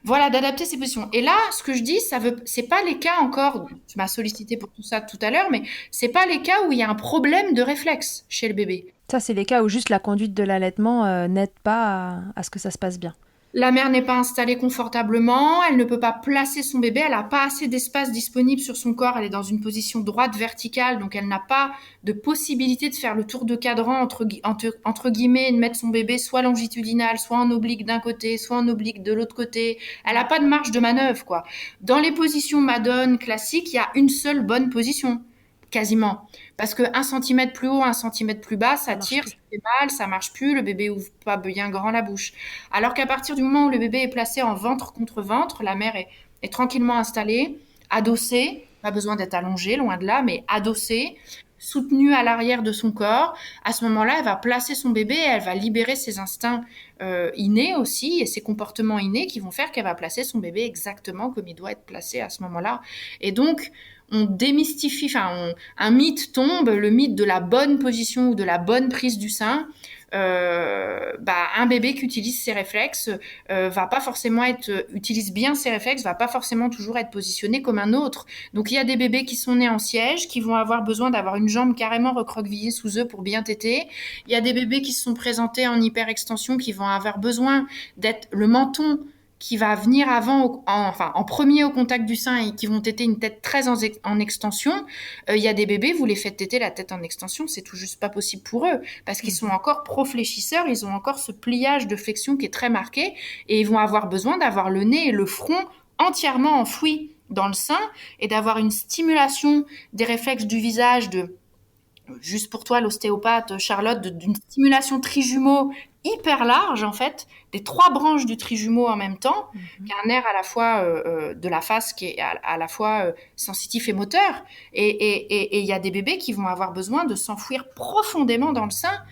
Voilà, d'adapter ses positions. Et là, ce que je dis, c'est pas les cas encore, tu m'as sollicité pour tout ça tout à l'heure, mais c'est pas les cas où il y a un problème de réflexe chez le bébé. Ça, c'est les cas où juste la conduite de l'allaitement n'aide pas à ce que ça se passe bien. La mère n'est pas installée confortablement, elle ne peut pas placer son bébé, elle n'a pas assez d'espace disponible sur son corps, elle est dans une position droite verticale, donc elle n'a pas de possibilité de faire le tour de cadran entre guillemets et de mettre son bébé soit longitudinal, soit en oblique d'un côté, soit en oblique de l'autre côté. Elle n'a pas de marge de manœuvre, quoi. Dans les positions Madone classiques, il y a une seule bonne position. Quasiment. Parce que 1 centimètre plus haut, 1 centimètre plus bas, ça tire, ça fait mal, ça marche plus, le bébé ouvre pas bien grand la bouche. Alors qu'à partir du moment où le bébé est placé en ventre contre ventre, la mère est tranquillement installée, adossée, pas besoin d'être allongée, loin de là, mais adossée, soutenue à l'arrière de son corps. À ce moment-là, elle va placer son bébé et elle va libérer ses instincts innés aussi et ses comportements innés qui vont faire qu'elle va placer son bébé exactement comme il doit être placé à ce moment-là. Et donc, on démystifie, un mythe tombe, le mythe de la bonne position ou de la bonne prise du sein. Un bébé qui utilise ses réflexes utilise bien ses réflexes, va pas forcément toujours être positionné comme un autre. Donc il y a des bébés qui sont nés en siège, qui vont avoir besoin d'avoir une jambe carrément recroquevillée sous eux pour bien téter. Il y a des bébés qui se sont présentés en hyperextension, qui vont avoir besoin d'être le menton qui va venir en premier au contact du sein et qui vont téter une tête très en extension. Il y a des bébés, vous les faites téter la tête en extension, c'est tout juste pas possible pour eux, parce qu'ils sont encore profléchisseurs, ils ont encore ce pliage de flexion qui est très marqué, et ils vont avoir besoin d'avoir le nez et le front entièrement enfouis dans le sein, et d'avoir une stimulation des réflexes du visage juste pour toi, l'ostéopathe Charlotte, d'une stimulation trijumeau hyper large, en fait, des 3 branches du trijumeau en même temps, qui a un nerf à la fois de la face qui est à la fois sensitif et moteur. Et il y a des bébés qui vont avoir besoin de s'enfouir profondément dans le sein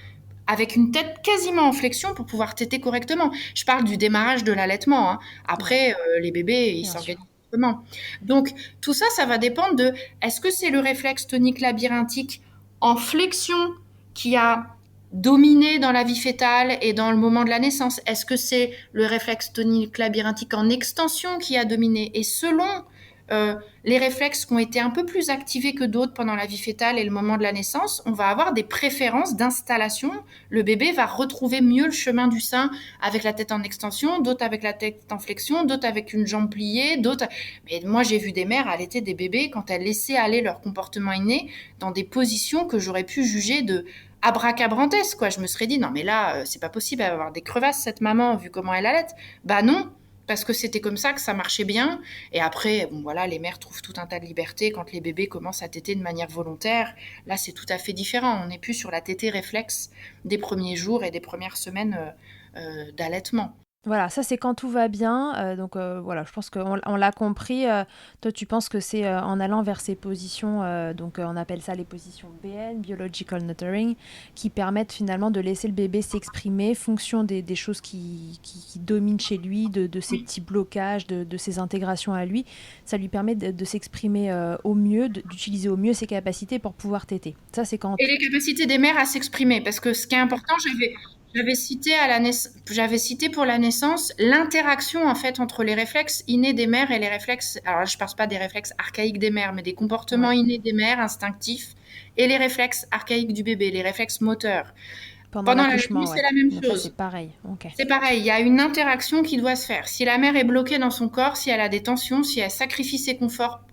avec une tête quasiment en flexion pour pouvoir téter correctement. Je parle du démarrage de l'allaitement. Hein. Après, les bébés, ils s'organisent autrement. Donc, tout ça, ça va dépendre de est-ce que c'est le réflexe tonique labyrinthique en flexion qui a dominé dans la vie fœtale et dans le moment de la naissance? Est-ce que c'est le réflexe tonique labyrinthique en extension qui a dominé? Et selon les réflexes qui ont été un peu plus activés que d'autres pendant la vie fétale et le moment de la naissance, on va avoir des préférences d'installation. Le bébé va retrouver mieux le chemin du sein avec la tête en extension, d'autres avec la tête en flexion, d'autres avec une jambe pliée, d'autres. Mais moi, j'ai vu des mères allaiter des bébés quand elles laissaient aller leur comportement inné dans des positions que j'aurais pu juger de abracabrantes, quoi. Je me serais dit, non, mais là, c'est pas possible, elle va avoir des crevasses, cette maman, vu comment elle allait. Bah non, parce que c'était comme ça que ça marchait bien. Et après, bon, voilà, les mères trouvent tout un tas de liberté quand les bébés commencent à téter de manière volontaire. Là, c'est tout à fait différent. On n'est plus sur la tétée réflexe des premiers jours et des premières semaines d'allaitement. Voilà, ça c'est quand tout va bien. Voilà, je pense qu'on l'a compris. Toi, tu penses que c'est en allant vers ces positions, on appelle ça les positions BN, Biological Nurturing, qui permettent finalement de laisser le bébé s'exprimer, fonction des choses qui dominent chez lui, de ses Oui. petits blocages, de ses intégrations à lui. Ça lui permet de s'exprimer au mieux, d'utiliser au mieux ses capacités pour pouvoir téter. Ça, c'est quand... Et les capacités des mères à s'exprimer, parce que ce qui est important, j'avais cité pour la naissance l'interaction en fait entre les réflexes innés des mères et les réflexes. Alors là, je ne parle pas des réflexes archaïques des mères, mais des comportements Ouais. innés des mères, instinctifs, et les réflexes archaïques du bébé, les réflexes moteurs. Pendant Pendant l'allaitement, l'accouchement, c'est ouais. la même Donc là, c'est chose. pareil. Ok. C'est pareil, il y a une interaction qui doit se faire. Si la mère est bloquée dans son corps, si elle a des tensions, si elle sacrifie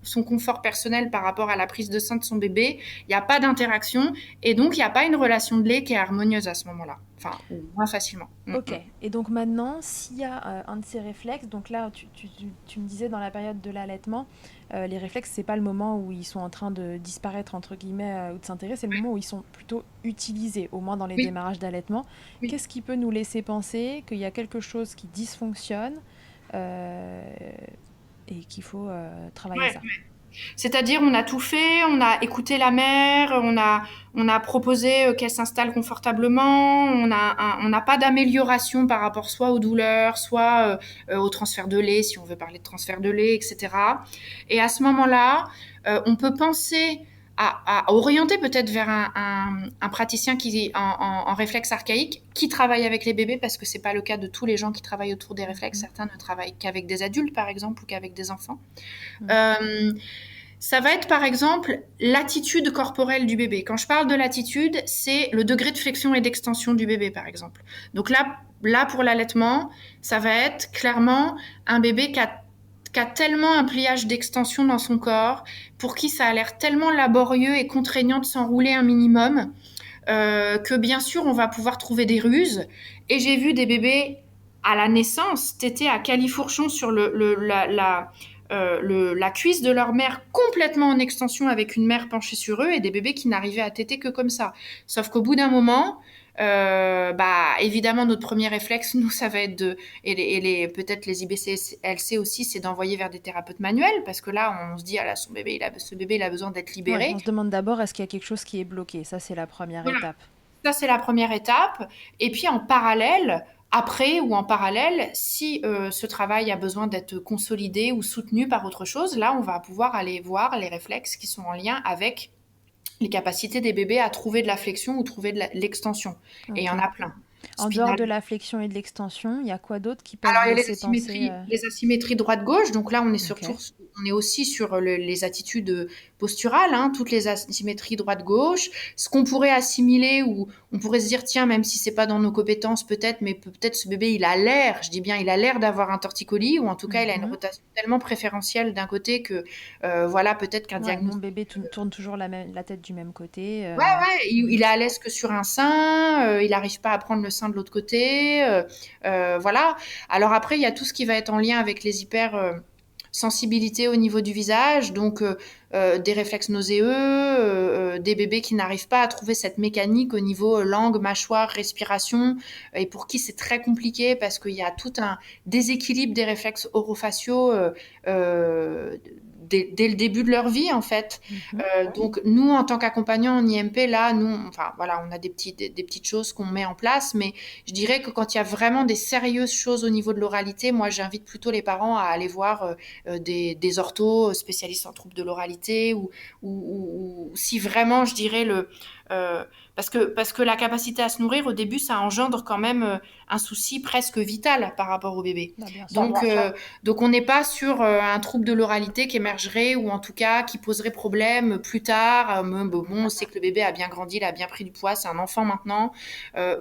son confort personnel par rapport à la prise de sein de son bébé, il n'y a pas d'interaction et donc il n'y a pas une relation de lait qui est harmonieuse à ce moment-là. Enfin, ou moins facilement. Ok, et donc maintenant, s'il y a un de ces réflexes, donc là, tu me disais dans la période de l'allaitement, les réflexes, c'est pas le moment où ils sont en train de disparaître, entre guillemets, ou de s'intégrer, c'est le moment où ils sont plutôt utilisés, au moins dans les Oui, démarrages d'allaitement. oui. Qu'est-ce qui peut nous laisser penser qu'il y a quelque chose qui dysfonctionne euh, et qu'il faut travailler Ouais. ça? C'est-à-dire, on a tout fait, on a écouté la mère, on a proposé qu'elle s'installe confortablement, on n'a pas d'amélioration par rapport soit aux douleurs, soit au transfert de lait, si on veut parler de transfert de lait, etc. Et à ce moment-là, on peut penser à orienter peut-être vers un praticien qui en réflexe archaïque qui travaille avec les bébés parce que c'est pas le cas de tous les gens qui travaillent autour des réflexes. Mhm. Certains ne travaillent qu'avec des adultes par exemple ou qu'avec des enfants. Mhm. Euh, Ça va être par exemple l'attitude corporelle du bébé. Quand je parle de l'attitude, c'est le degré de flexion et d'extension du bébé par exemple. Donc là pour l'allaitement, ça va être clairement un bébé qui a tellement un pliage d'extension dans son corps, pour qui ça a l'air tellement laborieux et contraignant de s'enrouler un minimum, que bien sûr on va pouvoir trouver des ruses. Et j'ai vu des bébés à la naissance tétés à califourchon sur la cuisse de leur mère complètement en extension avec une mère penchée sur eux et des bébés qui n'arrivaient à téter que comme ça. Sauf qu'au bout d'un moment, bah évidemment notre premier réflexe, nous ça va être peut-être les IBCLC aussi, c'est d'envoyer vers des thérapeutes manuels parce que là on se dit ah là ce bébé il a besoin d'être Ouais, libéré. on se demande d'abord est-ce qu'il y a quelque chose qui est bloqué. Ça, c'est la première Voilà. étape. Ça, c'est la première étape. Et puis en parallèle, après ou en parallèle, si ce travail a besoin d'être consolidé ou soutenu par autre chose, là, on va pouvoir aller voir les réflexes qui sont en lien avec les capacités des bébés à trouver de la flexion ou trouver de l'extension. Et il y Ok. en a plein. En dehors Spinal. de la flexion et de l'extension, il y a quoi d'autre qui peuvent Alors, il y a laisser penser les asymétries droite-gauche. Donc là, Ok. on est aussi sur les attitudes posturales, hein, toutes les asymétries droite-gauche. Ce qu'on pourrait assimiler ou on pourrait se dire, tiens, même si c'est pas dans nos compétences peut-être, mais peut-être ce bébé, il a l'air, je dis bien, il a l'air d'avoir un torticolis ou en tout cas, il a une Mhm. rotation tellement préférentielle d'un côté que, voilà, peut-être qu'un Ouais, mon diagnostic. bébé tourne toujours la tête du même côté. Ouais, ouais, il Mhm. est à l'aise que sur un sein, il n'arrive pas à prendre le sein de l'autre côté, voilà. Alors après, il y a tout ce qui va être en lien avec les hypersensibilités au niveau du visage, donc des réflexes nauséeux, des bébés qui n'arrivent pas à trouver cette mécanique au niveau langue, mâchoire, respiration, et pour qui c'est très compliqué parce qu'il y a tout un déséquilibre des réflexes orofaciaux dès le début de leur vie en fait. Mhm. Donc nous, en tant qu'accompagnants en IMP, là, nous, enfin voilà, on a des petites choses qu'on met en place, mais je dirais que quand il y a vraiment des sérieuses choses au niveau de l'oralité, moi, j'invite plutôt les parents à aller voir des orthos spécialistes en troubles de l'oralité, ou si vraiment, je dirais Parce que la capacité à se nourrir, au début, ça engendre quand même un souci presque vital par rapport au bébé. Bah, bien sûr. Donc on n'est pas sur un trouble de l'oralité qui émergerait ou en tout cas qui poserait problème plus tard. Bon, on sait que le bébé a bien grandi, il a bien pris du poids, c'est un enfant maintenant.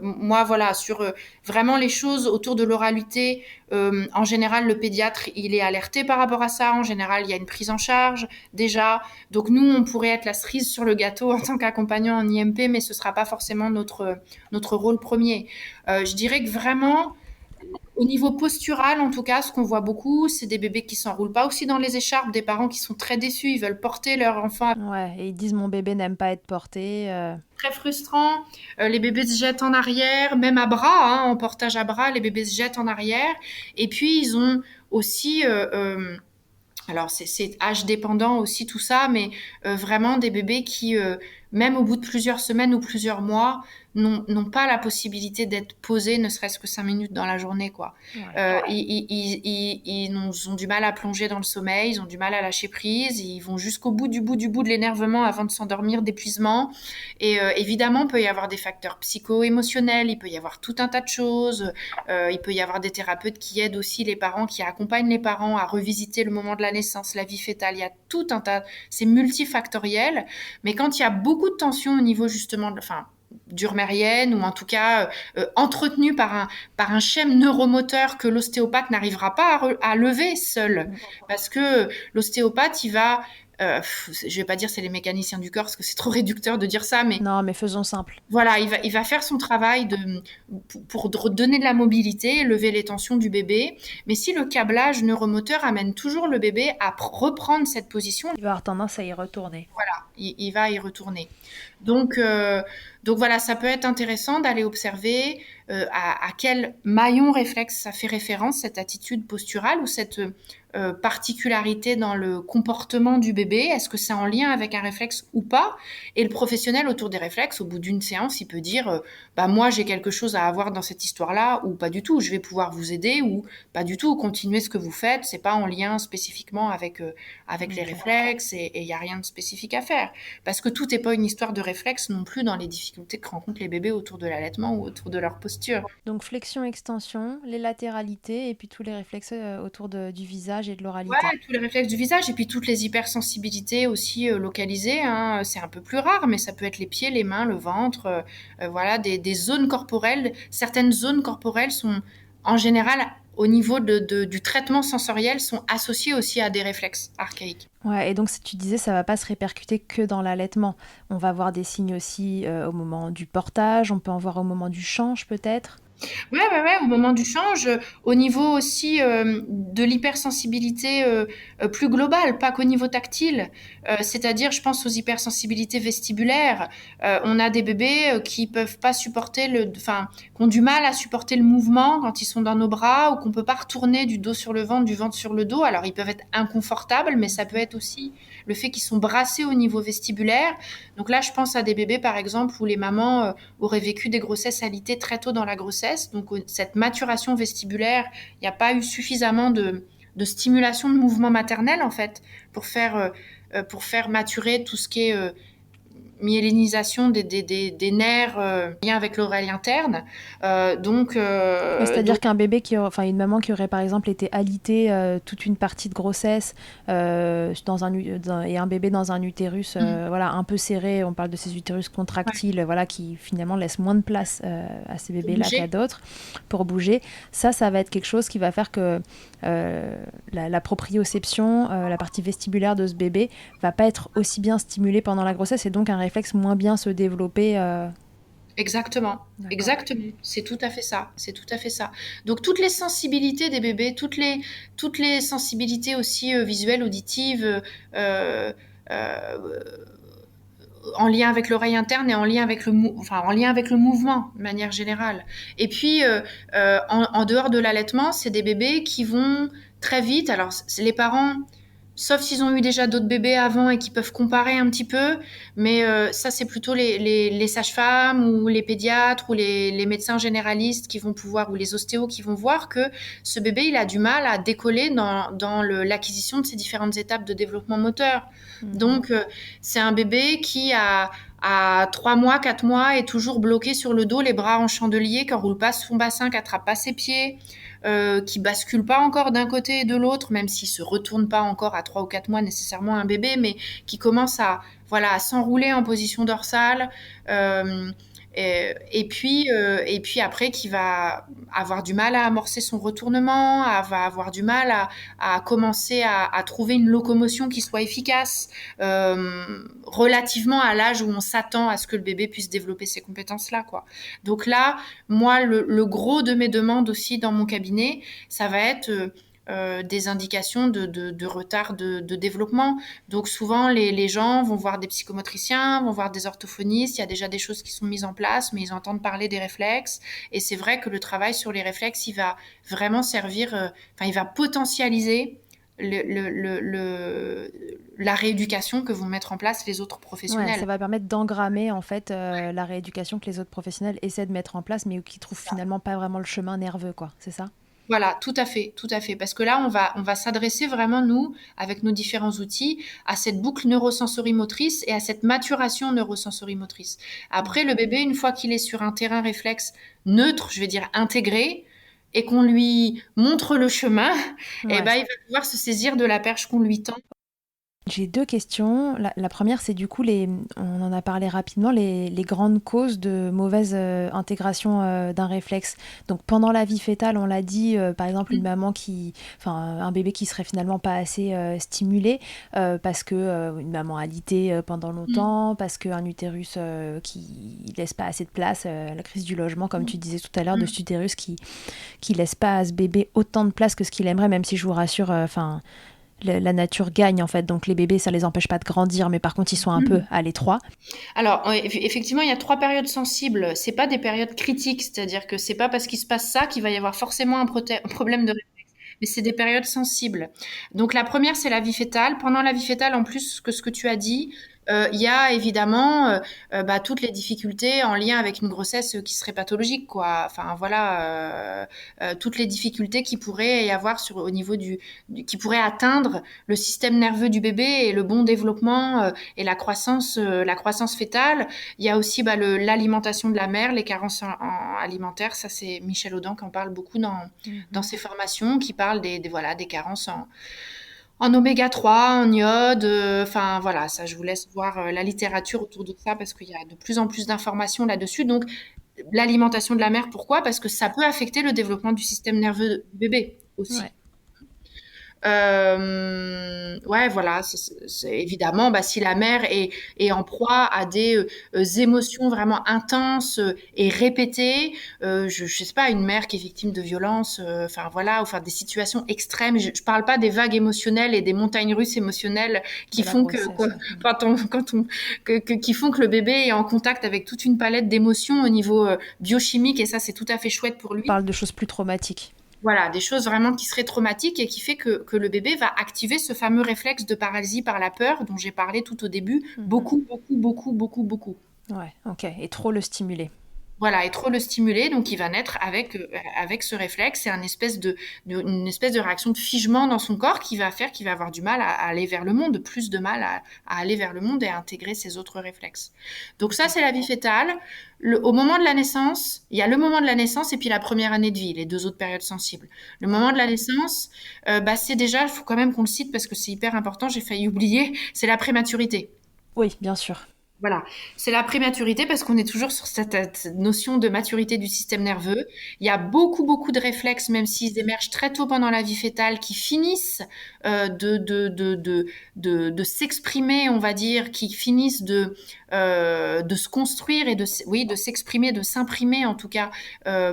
Moi, voilà, sur vraiment les choses autour de l'oralité, en général, le pédiatre, il est alerté par rapport à ça. En général, il y a une prise en charge déjà. Donc nous, on pourrait être la cerise sur le gâteau en tant qu'accompagnant en IMP, mais ce sera pas forcément notre rôle premier. Je dirais que vraiment, au niveau postural, en tout cas, ce qu'on voit beaucoup, c'est des bébés qui s'enroulent pas aussi dans les écharpes, des parents qui sont très déçus, ils veulent porter leur enfant. Ouais, et ils disent mon bébé n'aime pas être porté. Très frustrant. Les bébés se jettent en arrière, même à bras, hein, en portage à bras, les bébés se jettent en arrière. Et puis, ils ont aussi alors c'est âge dépendant aussi tout ça, mais vraiment des bébés qui, même au bout de plusieurs semaines ou plusieurs mois, n'ont pas la possibilité d'être posés, ne serait-ce que 5 minutes dans la journée, quoi. Ils ont du mal à plonger dans le sommeil, ils ont du mal à lâcher prise, ils vont jusqu'au bout de l'énervement avant de s'endormir, d'épuisement. Et évidemment, il peut y avoir des facteurs psycho-émotionnels, il peut y avoir tout un tas de choses. Il peut y avoir des thérapeutes qui aident aussi les parents, qui accompagnent les parents à revisiter le moment de la naissance, la vie fœtale. Il y a tout un tas, c'est multifactoriel. Mais quand il y a beaucoup de tension au niveau justement, d'urmérienne ou en tout cas entretenue par un schème neuromoteur que l'ostéopathe n'arrivera pas à lever seul. Parce que l'ostéopathe, il va je vais pas dire c'est les mécaniciens du corps parce que c'est trop réducteur de dire ça, mais non, mais faisons simple. voilà, il va faire son travail pour donner de la mobilité, lever les tensions du bébé. Mais si le câblage neuromoteur amène toujours le bébé à reprendre cette position, il va avoir tendance à y retourner. Voilà, il va y retourner. Donc voilà, ça peut être intéressant d'aller observer à quel maillon réflexe ça fait référence, cette attitude posturale ou cette particularité dans le comportement du bébé. Est-ce que c'est en lien avec un réflexe ou pas? Et le professionnel autour des réflexes, au bout d'une séance, il peut dire bah moi j'ai quelque chose à avoir dans cette histoire-là ou pas du tout. Je vais pouvoir vous aider ou pas du tout. Continuez ce que vous faites. C'est pas en lien spécifiquement avec les réflexes et il y a rien de spécifique à faire. Parce que tout n'est pas une histoire de réflexe non plus dans les difficultés que rencontrent les bébés autour de l'allaitement ou autour de leur posture. Donc flexion-extension, les latéralités et puis tous les réflexes autour du visage et de l'oralité. Ouais, tous les réflexes du visage et puis toutes les hypersensibilités aussi localisées. Hein. C'est un peu plus rare, mais ça peut être les pieds, les mains, le ventre, voilà, des zones corporelles. Certaines zones corporelles sont en général au niveau du traitement sensoriel sont associées aussi à des réflexes archaïques. Ouais, et donc tu disais ça va pas se répercuter que dans l'allaitement. On va voir des signes aussi au moment du portage, on peut en voir au moment du change peut-être. Ouais, au moment du change, au niveau aussi de l'hypersensibilité plus globale, pas qu'au niveau tactile. C'est-à-dire, je pense aux hypersensibilités vestibulaires. On a des bébés qui peuvent pas supporter qui ont du mal à supporter le mouvement quand ils sont dans nos bras ou qu'on peut pas retourner du dos sur le ventre, du ventre sur le dos. Alors, ils peuvent être inconfortables, mais ça peut être aussi le fait qu'ils sont brassés au niveau vestibulaire. Donc là, je pense à des bébés, par exemple, où les mamans auraient vécu des grossesses alitées très tôt dans la grossesse. Donc cette maturation vestibulaire, il n'y a pas eu suffisamment de stimulation de mouvement maternel, en fait, pour faire maturer tout ce qui est myélinisation des nerfs lien avec l'oreille interne. C'est-à-dire qu'un bébé une maman qui aurait par exemple été alitée toute une partie de grossesse et un bébé dans un utérus voilà, un peu serré, on parle de ces utérus contractiles voilà, qui finalement laissent moins de place à ces bébés-là qu'à d'autres pour bouger. Ça va être quelque chose qui va faire que la proprioception, la partie vestibulaire de ce bébé va pas être aussi bien stimulée pendant la grossesse et donc un réflexe moins bien se développer. Exactement, exactement. C'est tout à fait ça. C'est tout à fait ça. Donc toutes les sensibilités des bébés, toutes les sensibilités aussi visuelles, auditives, en lien avec l'oreille interne et en lien avec en lien avec le mouvement de manière générale. Et puis en dehors de l'allaitement, c'est des bébés qui vont très vite. Alors les parents, sauf s'ils ont eu déjà d'autres bébés avant et qui peuvent comparer un petit peu, mais ça c'est plutôt les sages-femmes ou les pédiatres ou les médecins généralistes qui vont pouvoir, ou les ostéos qui vont voir que ce bébé il a du mal à décoller dans l'acquisition de ces différentes étapes de développement moteur. Donc c'est un bébé qui a à 3 mois, 4 mois, est toujours bloqué sur le dos, les bras en chandelier, qui roule pas son bassin, qui attrape pas ses pieds, qui bascule pas encore d'un côté et de l'autre, même s'il se retourne pas encore à 3 ou 4 mois nécessairement un bébé, mais qui commence à, voilà, à s'enrouler en position dorsale. Euh, et puis après, qui va avoir du mal à amorcer son retournement, va avoir du mal à commencer à trouver une locomotion qui soit efficace, relativement à l'âge où on s'attend à ce que le bébé puisse développer ces compétences-là, quoi. Donc là, moi, le gros de mes demandes aussi dans mon cabinet, ça va être des indications de retard de développement. Donc souvent, les gens vont voir des psychomotriciens, vont voir des orthophonistes, il y a déjà des choses qui sont mises en place, mais ils entendent parler des réflexes. Et c'est vrai que le travail sur les réflexes, il va vraiment servir, il va potentialiser la rééducation que vont mettre en place les autres Ouais, professionnels. ça va permettre d'engrammer en fait la rééducation que les autres professionnels essaient de mettre en place, mais qui trouvent finalement pas vraiment le chemin nerveux, quoi. C'est ça? Voilà, tout à fait, tout à fait. Parce que là, on va s'adresser vraiment, nous, avec nos différents outils, à cette boucle neurosensorimotrice et à cette maturation neurosensorimotrice. Après, le bébé, une fois qu'il est sur un terrain réflexe neutre, je vais dire intégré, et qu'on lui montre le chemin, eh Ouais. ben, il va pouvoir se saisir de la perche qu'on lui tend. J'ai deux questions. La première, c'est du coup, on en a parlé rapidement, les grandes causes de mauvaise intégration d'un réflexe. Donc pendant la vie fœtale, on l'a dit, par exemple, un bébé qui serait finalement pas assez stimulé parce que une maman a alité pendant Mm. longtemps, parce qu'un utérus qui laisse pas assez de place, la crise du logement, comme tu disais tout à l'heure, de Mm. cet utérus qui laisse pas à ce bébé autant de place que ce qu'il aimerait, même si je vous rassure, la nature gagne en fait, donc les bébés ça les empêche pas de grandir, mais par contre ils sont un peu Mm. à l'étroit. Alors, effectivement, il y a 3 périodes sensibles. C'est pas des périodes critiques, c'est-à-dire que c'est pas parce qu'il se passe ça qu'il va y avoir forcément un problème de réflexe, mais c'est des périodes sensibles. Donc la première, c'est la vie fœtale. Pendant la vie fœtale, en plus que ce que tu as dit, il y a évidemment toutes les difficultés en lien avec une grossesse qui serait pathologique, quoi. Enfin voilà, toutes les difficultés qui pourrait y avoir au niveau qui pourrait atteindre le système nerveux du bébé et le bon développement et la croissance fœtale. Il y a aussi l'alimentation de la mère, les carences alimentaires. Ça, c'est Michel Audin qui en parle beaucoup dans Mhm. ses formations, qui parle voilà, des carences en oméga 3, en iode. Enfin, voilà, ça, je vous laisse voir la littérature autour de ça parce qu'il y a de plus en plus d'informations là-dessus. Donc, l'alimentation de la mère, pourquoi? Parce que ça peut affecter le développement du système nerveux du bébé Ouais. aussi. Ouais, voilà, évidemment, si la mère est en proie à des émotions vraiment intenses et répétées, je sais pas, une mère qui est victime de violences, enfin voilà, enfin des situations extrêmes. Je parle pas des vagues émotionnelles et des montagnes russes émotionnelles qui De la font que grossesse, ouais. qui font que le bébé est en contact avec toute une palette d'émotions au niveau biochimique, et ça c'est tout à fait chouette pour On lui. parle de choses plus traumatiques. Voilà, des choses vraiment qui seraient traumatiques et qui fait que le bébé va activer ce fameux réflexe de paralysie par la peur dont j'ai parlé tout au début, Mhm. beaucoup, beaucoup, beaucoup, beaucoup, beaucoup. Ouais, ok, et trop le stimuler. Voilà, et trop le stimuler, donc il va naître avec ce réflexe. C'est une espèce de réaction de figement dans son corps qui va faire qu'il va avoir du mal à aller vers le monde, plus de mal à aller vers le monde et à intégrer ses autres réflexes. Donc ça, c'est la vie fœtale. Au moment de la naissance, il y a le moment de la naissance et puis la première année de vie, les deux autres périodes sensibles. Le moment de la naissance, c'est déjà, il faut quand même qu'on le cite parce que c'est hyper important, j'ai failli oublier, c'est la prématurité. Oui, bien sûr. Voilà, c'est la prématurité parce qu'on est toujours sur cette notion de maturité du système nerveux. Il y a beaucoup, beaucoup de réflexes, même s'ils émergent très tôt pendant la vie fœtale, qui finissent de s'exprimer, on va dire, qui finissent de se construire et oui, de s'exprimer, de s'imprimer en tout cas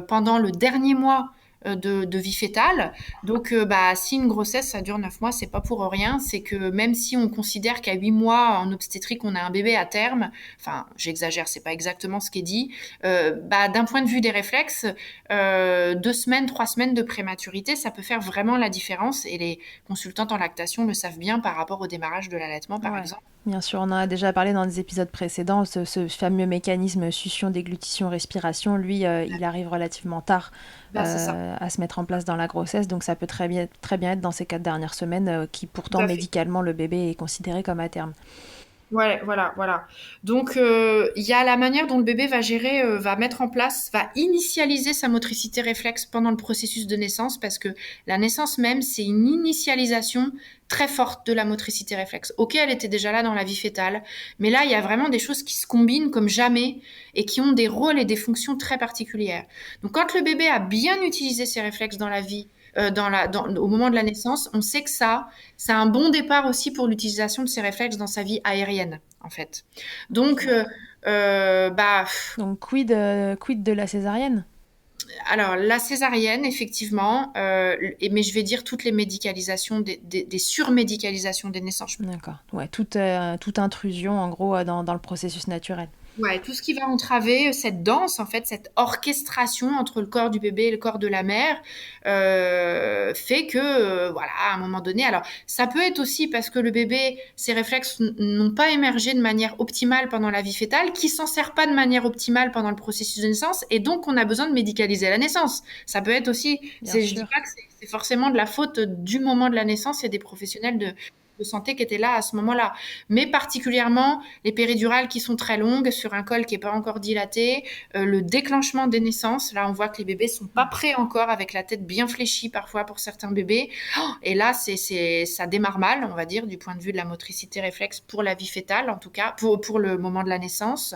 pendant le dernier mois de vie fœtale. Donc, si une grossesse, ça dure 9 mois, c'est pas pour rien. C'est que même si on considère qu'à 8 mois, en obstétrique, on a un bébé à terme, enfin, j'exagère, c'est pas exactement ce qui est dit, d'un point de vue des réflexes, 2 semaines, 3 semaines de prématurité, ça peut faire vraiment la différence. Et les consultantes en lactation le savent bien par rapport au démarrage de l'allaitement, par Ouais. exemple. Bien sûr, on en a déjà parlé dans des épisodes précédents, ce fameux mécanisme succion, déglutition, respiration, lui, il arrive relativement tard C'est ça. à se mettre en place dans la grossesse, donc ça peut très bien être dans ces 4 dernières semaines, qui Tout pourtant à fait. médicalement le bébé est considéré comme à terme. Ouais, voilà, voilà. Donc, il y a la manière dont le bébé va gérer, va mettre en place, va initialiser sa motricité réflexe pendant le processus de naissance, parce que la naissance même, c'est une initialisation très forte de la motricité réflexe. Ok, elle était déjà là dans la vie fœtale, mais là, il y a vraiment des choses qui se combinent comme jamais et qui ont des rôles et des fonctions très particulières. Donc, quand le bébé a bien utilisé ses réflexes dans la vie, au moment de la naissance, on sait que ça, c'est un bon départ aussi pour l'utilisation de ces réflexes dans sa vie aérienne, en fait. Donc, Ok. bah, Donc quid de la césarienne? alors la césarienne, effectivement, mais je vais dire toutes les médicalisations, des surmédicalisations des naissances. D'accord. Ouais, toute intrusion en gros dans le processus naturel. Ouais, tout ce qui va entraver cette danse, en fait, cette orchestration entre le corps du bébé et le corps de la mère, fait que, voilà, à un moment donné, alors ça peut être aussi parce que le bébé, ses réflexes n'ont pas émergé de manière optimale pendant la vie fœtale, qui s'en sert pas de manière optimale pendant le processus de naissance, et donc on a besoin de médicaliser la naissance. Ça peut être aussi, Bien je dis sûr. pas que c'est forcément de la faute du moment de la naissance et des professionnels de santé qui étaient là à ce moment-là, mais particulièrement les péridurales qui sont très longues sur un col qui n'est pas encore dilaté, le déclenchement des naissances. Là, on voit que les bébés sont pas prêts encore, avec la tête bien fléchie parfois pour certains bébés. Et là, ça démarre mal, on va dire, du point de vue de la motricité réflexe pour la vie fœtale, en tout cas, pour le moment de la naissance.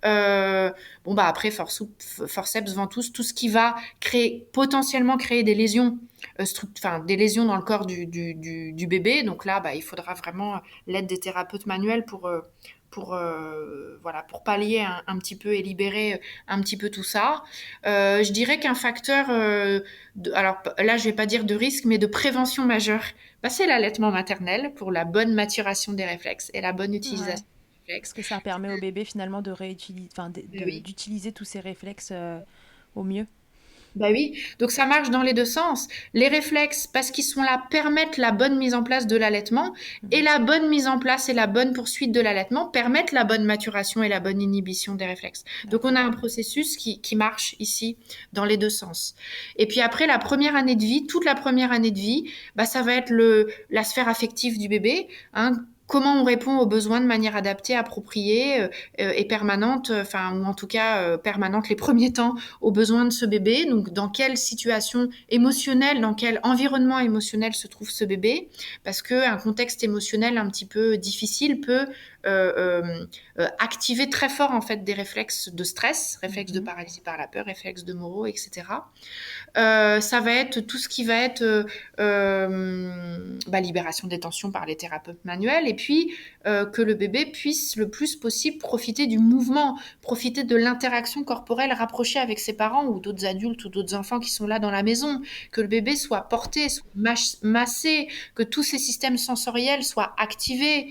Euh, bon, bah après, forceps, ventouse, tout ce qui va potentiellement créer des lésions, enfin, des lésions dans le corps du bébé. Donc là, bah, il faudra vraiment l'aide des thérapeutes manuels voilà, pour pallier un petit peu et libérer un petit peu tout ça. Je dirais qu'un facteur, alors là, je vais pas dire de risque, mais de prévention majeure, bah, c'est l'allaitement maternel pour la bonne maturation des réflexes et la bonne Ouais. utilisation des Parce réflexes. que ça permet au bébé finalement de réutiliser, enfin Oui. d'utiliser tous ses réflexes au mieux. Bah oui, donc ça marche dans les deux sens. Les réflexes, parce qu'ils sont là, permettent la bonne mise en place de l'allaitement, et Mhm. la bonne mise en place et la bonne poursuite de l'allaitement permettent la bonne maturation et la bonne inhibition des réflexes. Donc on D'accord. a un processus qui marche ici dans les deux sens. Et puis après, la première année de vie, toute la première année de vie, bah, ça va être la sphère affective du bébé, hein. Comment on répond aux besoins de manière adaptée, appropriée et permanente, enfin, ou en tout cas permanente les premiers temps aux besoins de ce bébé. Donc, dans quelle situation émotionnelle, dans quel environnement émotionnel se trouve ce bébé, parce qu'un contexte émotionnel un petit peu difficile peut activer très fort en fait des réflexes de stress, réflexes de Mhm. paralysie par la peur, réflexes de Moro, etc. Ça va être tout ce qui va être bah, libération des tensions par les thérapeutes manuels, et puis que le bébé puisse le plus possible profiter du mouvement, profiter de l'interaction corporelle rapprochée avec ses parents ou d'autres adultes ou d'autres enfants qui sont là dans la maison, que le bébé soit porté, soit massé, que tous ces systèmes sensoriels soient activés.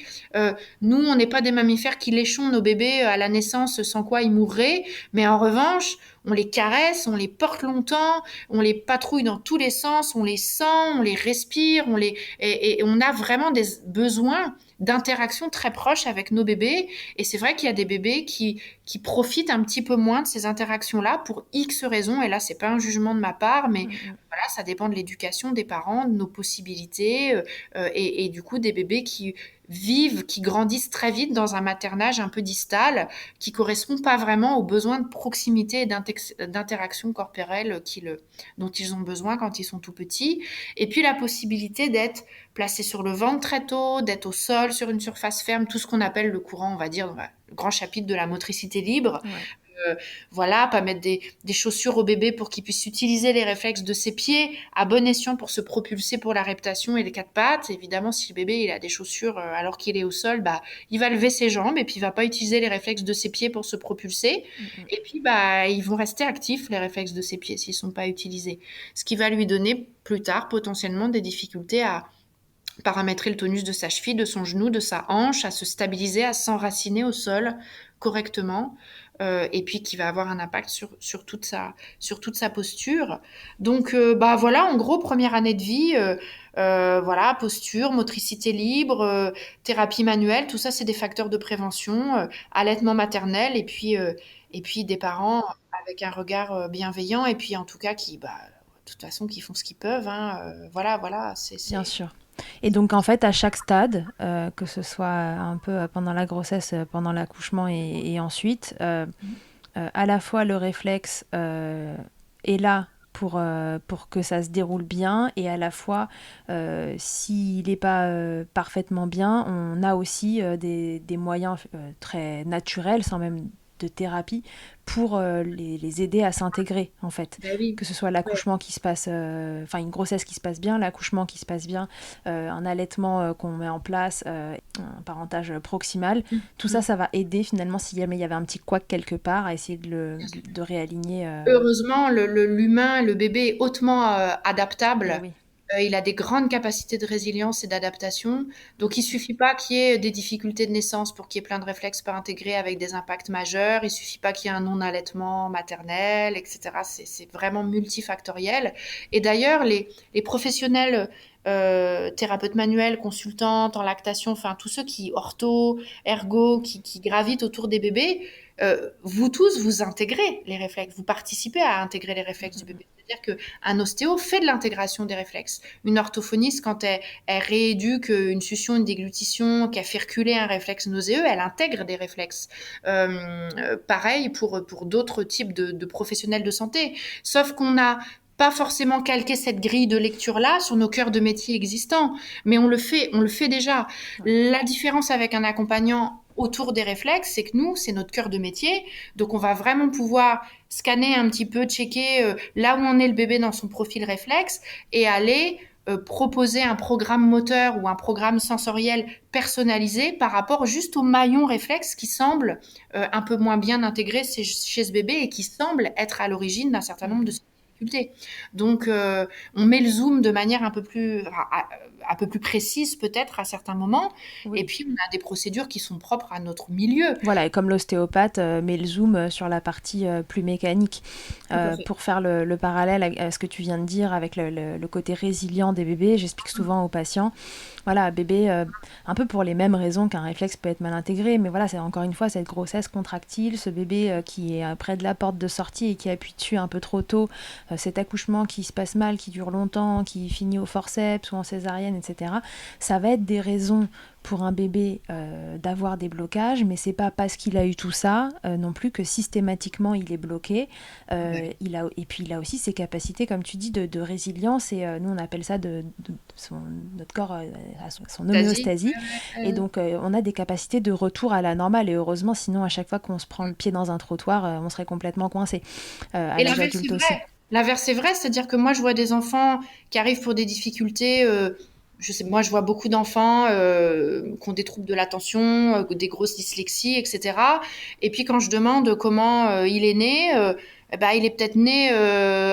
Nous, on n'est pas des mammifères qui léchons nos bébés à la naissance, sans quoi ils mourraient, mais en revanche, on les caresse, on les porte longtemps, on les patrouille dans tous les sens, on les sent, on les respire, et on a vraiment des besoins d'interaction très proches avec nos bébés. Et c'est vrai qu'il y a des bébés qui profitent un petit peu moins de ces interactions-là pour X raisons. Et là, c'est pas un jugement de ma part, mais Mhm. voilà, ça dépend de l'éducation des parents, de nos possibilités, et du coup des bébés qui vivent, qui grandissent très vite dans un maternage un peu distal, qui correspond pas vraiment aux besoins de proximité et d'interaction corporelle dont ils ont besoin quand ils sont tout petits. Et puis la possibilité d'être placé sur le ventre très tôt, d'être au sol sur une surface ferme, tout ce qu'on appelle le courant, on va dire, dans le grand chapitre de la motricité libre. Ouais. Euh, voilà, pas mettre des chaussures au bébé pour qu'il puisse utiliser les réflexes de ses pieds à bon escient pour se propulser pour la reptation et les quatre pattes. Évidemment, si le bébé il a des chaussures alors qu'il est au sol, bah, il va lever ses jambes et puis il va pas utiliser les réflexes de ses pieds pour se propulser. Mhm. Et puis, bah, ils vont rester actifs, les réflexes de ses pieds, s'ils sont pas utilisés. Ce qui va lui donner plus tard potentiellement des difficultés à paramétrer le tonus de sa cheville, de son genou, de sa hanche, à se stabiliser, à s'enraciner au sol correctement, et puis qui va avoir un impact sur toute sa posture. Donc, bah voilà, en gros, première année de vie, voilà, posture, motricité libre, thérapie manuelle, tout ça, c'est des facteurs de prévention, allaitement maternel, et puis des parents avec un regard bienveillant, et puis en tout cas qui, bah, de toute façon, qui font ce qu'ils peuvent, hein, voilà, voilà, Bien sûr. Et donc, en fait, à chaque stade, que ce soit un peu pendant la grossesse, pendant l'accouchement et ensuite, à la fois le réflexe est là pour que ça se déroule bien et à la fois, s'il n'est pas parfaitement bien, on a aussi des moyens très naturels, sans même de thérapie, pour les aider à s'intégrer, en fait. Ben oui. Que ce soit Ouais. l'accouchement qui se passe, enfin une grossesse qui se passe bien, l'accouchement qui se passe bien, un allaitement qu'on met en place, un parentage proximal, tout ça, Mhm. ça va aider finalement si jamais il y avait un petit couac quelque part à essayer de réaligner. Heureusement, l'humain, le bébé est hautement Et adaptable. oui. Il a des grandes capacités de résilience et d'adaptation. Donc, il suffit pas qu'il y ait des difficultés de naissance pour qu'il y ait plein de réflexes pas intégrés avec des impacts majeurs. Il suffit pas qu'il y ait un non-allaitement maternel, etc. C'est vraiment multifactoriel. Et d'ailleurs, les professionnels, thérapeutes manuels, consultantes en lactation, enfin tous ceux qui ortho, ergo, qui gravitent autour des bébés, vous tous, vous intégrez les réflexes, vous participez à intégrer les réflexes du bébé. C'est-à-dire qu'un ostéo fait de l'intégration des réflexes. Une orthophoniste, quand elle rééduque une succion, une déglutition, qu'elle fait reculer un réflexe nauséeux, elle intègre des réflexes. Pareil pour d'autres types de professionnels de santé. Sauf qu'on a pas forcément calqué cette grille de lecture-là sur nos cœurs de métier existants, mais on le fait déjà. Ouais. La différence avec un accompagnant autour des réflexes, c'est que nous, c'est notre cœur de métier, donc on va vraiment pouvoir scanner un petit peu, checker là où en est le bébé dans son profil réflexe et aller proposer un programme moteur ou un programme sensoriel personnalisé par rapport juste au maillon réflexe qui semble un peu moins bien intégré chez ce bébé et qui semble être à l'origine d'un certain nombre de difficultés. Donc, on met le zoom de manière un peu plus précise peut-être à certains moments. Et Oui. puis, on a des procédures qui sont propres à notre milieu. Voilà, et comme l'ostéopathe met le zoom sur la partie plus mécanique. Tout à fait. Pour faire le parallèle à ce que tu viens de dire avec le côté résilient des bébés, j'explique souvent aux patients, voilà, bébé, un peu pour les mêmes raisons qu'un réflexe peut être mal intégré, mais voilà, c'est encore une fois cette grossesse contractile, ce bébé qui est près de la porte de sortie et qui appuie dessus un peu trop tôt, cet accouchement qui se passe mal, qui dure longtemps, qui finit au forceps ou en césarienne, etc. Ça va être des raisons pour un bébé d'avoir des blocages, mais c'est pas parce qu'il a eu tout ça non plus que systématiquement il est bloqué. Ouais. Et puis il a aussi ses capacités, comme tu dis, de résilience, et nous on appelle ça notre corps à son Vas-y. homéostasie. Et donc on a des capacités de retour à la normale, et heureusement, sinon à chaque fois qu'on se prend le pied dans un trottoir, on serait complètement coincé, à Et l'âge l'inverse est adulte aussi. vrai. L'inverse est vrai, c'est-à-dire que moi, je vois des enfants qui arrivent pour des difficultés. Je sais, moi, je vois beaucoup d'enfants qui ont des troubles de l'attention, des grosses dyslexies, etc. Et puis, quand je demande comment il est né, eh ben, il est peut-être né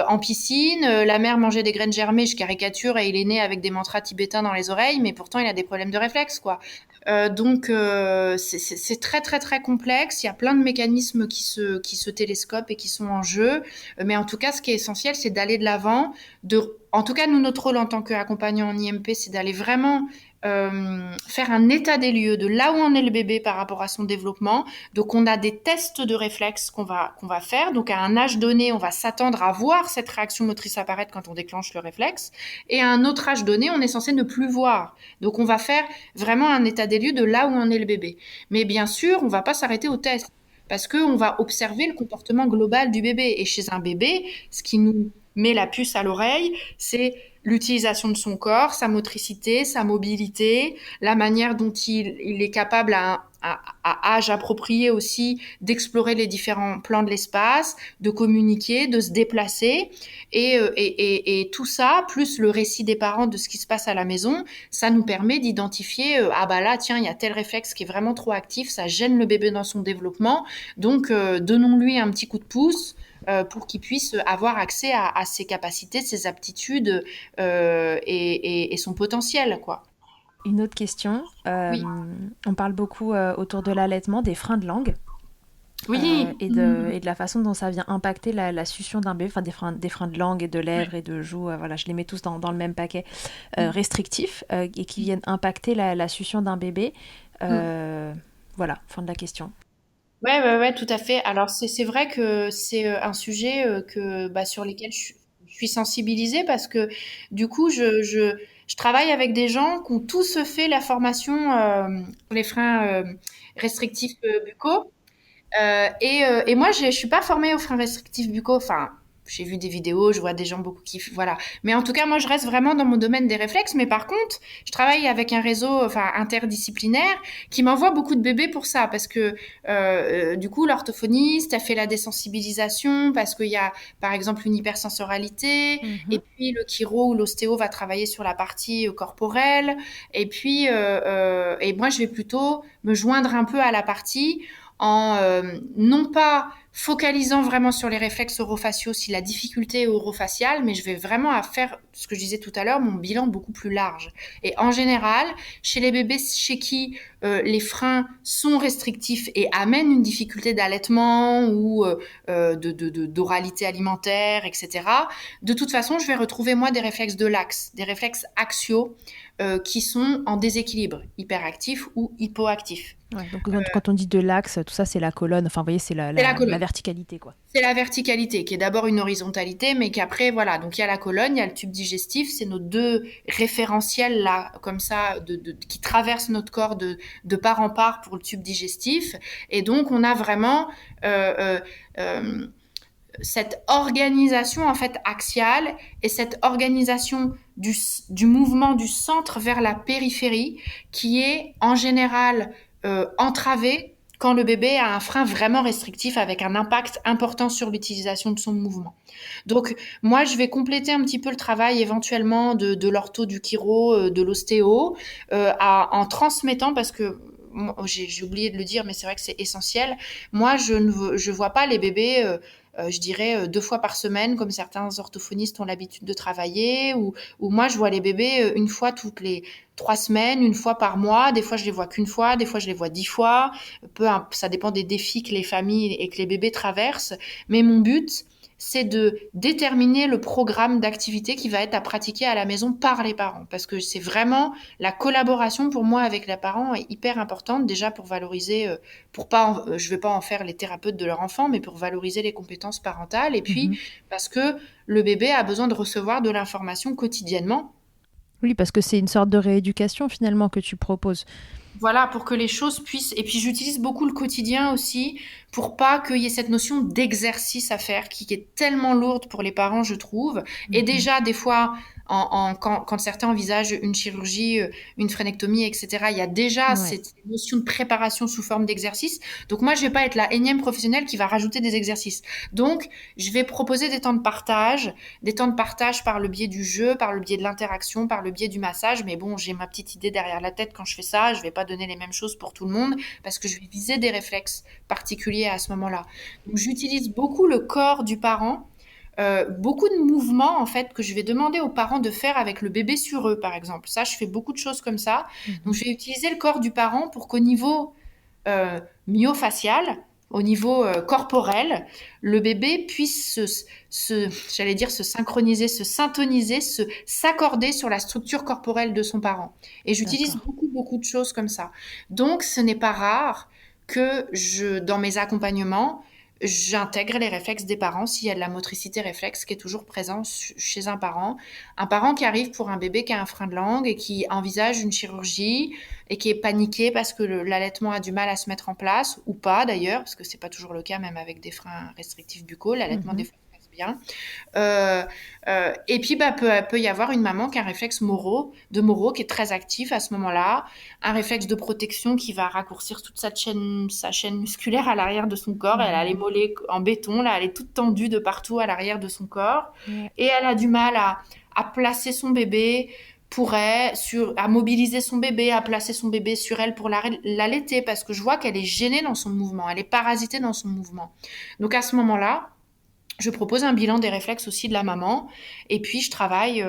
en piscine. La mère mangeait des graines germées, je caricature, et il est né avec des mantras tibétains dans les oreilles, mais pourtant, il a des problèmes de réflexe, quoi. Donc c'est très très très complexe. Il y a plein de mécanismes qui se télescopent et qui sont en jeu. Mais en tout cas, ce qui est essentiel, c'est d'aller de l'avant. En tout cas, nous, notre rôle en tant qu'accompagnant en IMP, c'est d'aller vraiment faire un état des lieux de là où en est le bébé par rapport à son développement. Donc, on a des tests de réflexes qu'on va faire. Donc, à un âge donné, on va s'attendre à voir cette réaction motrice apparaître quand on déclenche le réflexe. Et à un autre âge donné, on est censé ne plus voir. Donc, on va faire vraiment un état des lieux de là où en est le bébé. Mais bien sûr, on ne va pas s'arrêter au test parce qu'on va observer le comportement global du bébé. Et chez un bébé, ce qui nous met la puce à l'oreille, c'est l'utilisation de son corps, sa motricité, sa mobilité, la manière dont il est capable à âge approprié aussi d'explorer les différents plans de l'espace, de communiquer, de se déplacer. Et tout ça, plus le récit des parents de ce qui se passe à la maison, ça nous permet d'identifier, ah bah là, tiens, il y a tel réflexe qui est vraiment trop actif, ça gêne le bébé dans son développement, donc donnons-lui un petit coup de pouce pour qu'il puisse avoir accès à ses capacités, ses aptitudes et son potentiel, quoi. Une autre question, Oui, on parle beaucoup autour de l'allaitement des freins de langue. oui, Et de la façon dont ça vient impacter la succion d'un bébé, enfin des freins de langue et de lèvres et de joues, voilà, je les mets tous dans le même paquet, restrictifs, et qui viennent impacter la succion d'un bébé. Voilà, fin de la question. ouais, ouais, ouais, tout à fait. Alors c'est vrai que c'est un sujet que bah, sur lequel je suis sensibilisée parce que du coup je travaille avec des gens qui ont tous fait la formation sur les freins restrictifs buccaux. Et moi, je suis pas formée aux freins restrictifs buccaux. Enfin, j'ai vu des vidéos, je vois des gens beaucoup qui, voilà. Mais en tout cas, moi, je reste vraiment dans mon domaine des réflexes. Mais par contre, je travaille avec un réseau, enfin, interdisciplinaire qui m'envoie beaucoup de bébés pour ça, parce que du coup, l'orthophoniste a fait la désensibilisation, parce qu'il y a, par exemple, une hypersensoralité, et puis le chiro ou l'ostéo va travailler sur la partie corporelle, et puis, et moi, je vais plutôt me joindre un peu à la partie en non pas focalisant vraiment sur les réflexes orofaciaux si la difficulté est orofaciale, mais je vais vraiment à faire, ce que je disais tout à l'heure, mon bilan beaucoup plus large. Et en général, chez les bébés chez qui les freins sont restrictifs et amènent une difficulté d'allaitement ou d'oralité alimentaire, etc., de toute façon, je vais retrouver moi des réflexes de l'axe, des réflexes axiaux qui sont en déséquilibre, hyperactifs ou hypoactifs. Ouais, donc quand on dit de l'axe, tout ça, c'est la colonne. Enfin, vous voyez, c'est C'est la la colonne. verticalité, quoi. C'est la verticalité, qui est d'abord une horizontalité, mais qu'après, voilà. Donc, il y a la colonne, il y a le tube digestif. C'est nos deux référentiels, là, comme ça, qui traversent notre corps de part en part pour le tube digestif. Et donc, on a vraiment cette organisation, en fait, axiale et cette organisation du mouvement du centre vers la périphérie qui est, en général, entravée quand le bébé a un frein vraiment restrictif avec un impact important sur l'utilisation de son mouvement. Donc, moi, je vais compléter un petit peu le travail éventuellement de l'ortho, du chiro, de l'ostéo, en transmettant, parce que j'ai oublié de le dire, mais c'est vrai que c'est essentiel. Moi, je vois pas les bébés, je dirais, 2 fois par semaine, comme certains orthophonistes ont l'habitude de travailler, ou moi, je vois les bébés une fois toutes les 3 semaines, une fois par mois. Des fois, je les vois qu'une fois, des fois, je les vois 10 fois. Ça dépend des défis que les familles et que les bébés traversent. Mais mon but, c'est de déterminer le programme d'activité qui va être à pratiquer à la maison par les parents. Parce que c'est vraiment la collaboration pour moi avec les parents est hyper importante, déjà pour valoriser, je vais pas en faire les thérapeutes de leur enfant, mais pour valoriser les compétences parentales. Et puis, parce que le bébé a besoin de recevoir de l'information quotidiennement. Oui, parce que c'est une sorte de rééducation, finalement, que tu proposes. Voilà, pour que les choses puissent. Et puis j'utilise beaucoup le quotidien aussi pour pas qu'il y ait cette notion d'exercice à faire qui est tellement lourde pour les parents, je trouve. Et déjà, des fois, quand certains envisagent une chirurgie, une phrénectomie, etc., il y a déjà Ouais. cette notion de préparation sous forme d'exercice. Donc moi, je vais pas être la énième professionnelle qui va rajouter des exercices. Donc, je vais proposer des temps de partage par le biais du jeu, par le biais de l'interaction, par le biais du massage. Mais bon, j'ai ma petite idée derrière la tête quand je fais ça. Je vais pas donner les mêmes choses pour tout le monde parce que je vais viser des réflexes particuliers à ce moment-là. Donc, j'utilise beaucoup le corps du parent, beaucoup de mouvements en fait que je vais demander aux parents de faire avec le bébé sur eux, par exemple. Ça, je fais beaucoup de choses comme ça. Donc, je vais utiliser le corps du parent pour qu'au niveau myofacial, au niveau corporel, le bébé puisse j'allais dire, se synchroniser, se syntoniser, s'accorder sur la structure corporelle de son parent. Et j'utilise D'accord. beaucoup, beaucoup de choses comme ça. Donc, ce n'est pas rare que dans mes accompagnements, j'intègre les réflexes des parents s'il y a de la motricité réflexe qui est toujours présente chez un parent. Un parent qui arrive pour un bébé qui a un frein de langue et qui envisage une chirurgie et qui est paniqué parce que l'allaitement a du mal à se mettre en place, ou pas d'ailleurs, parce que c'est pas toujours le cas, même avec des freins restrictifs buccaux, l'allaitement des fois se passe bien. Et puis, peut y avoir une maman qui a un réflexe de Moro qui est très actif à ce moment-là, un réflexe de protection qui va raccourcir toute sa chaîne musculaire à l'arrière de son corps. Elle a les mollets en béton, là, elle est toute tendue de partout à l'arrière de son corps. Ouais. Et elle a du mal à placer son bébé à mobiliser son bébé, à placer son bébé sur elle pour l'allaiter, parce que je vois qu'elle est gênée dans son mouvement, elle est parasitée dans son mouvement. Donc à ce moment-là, je propose un bilan des réflexes aussi de la maman, et puis je travaille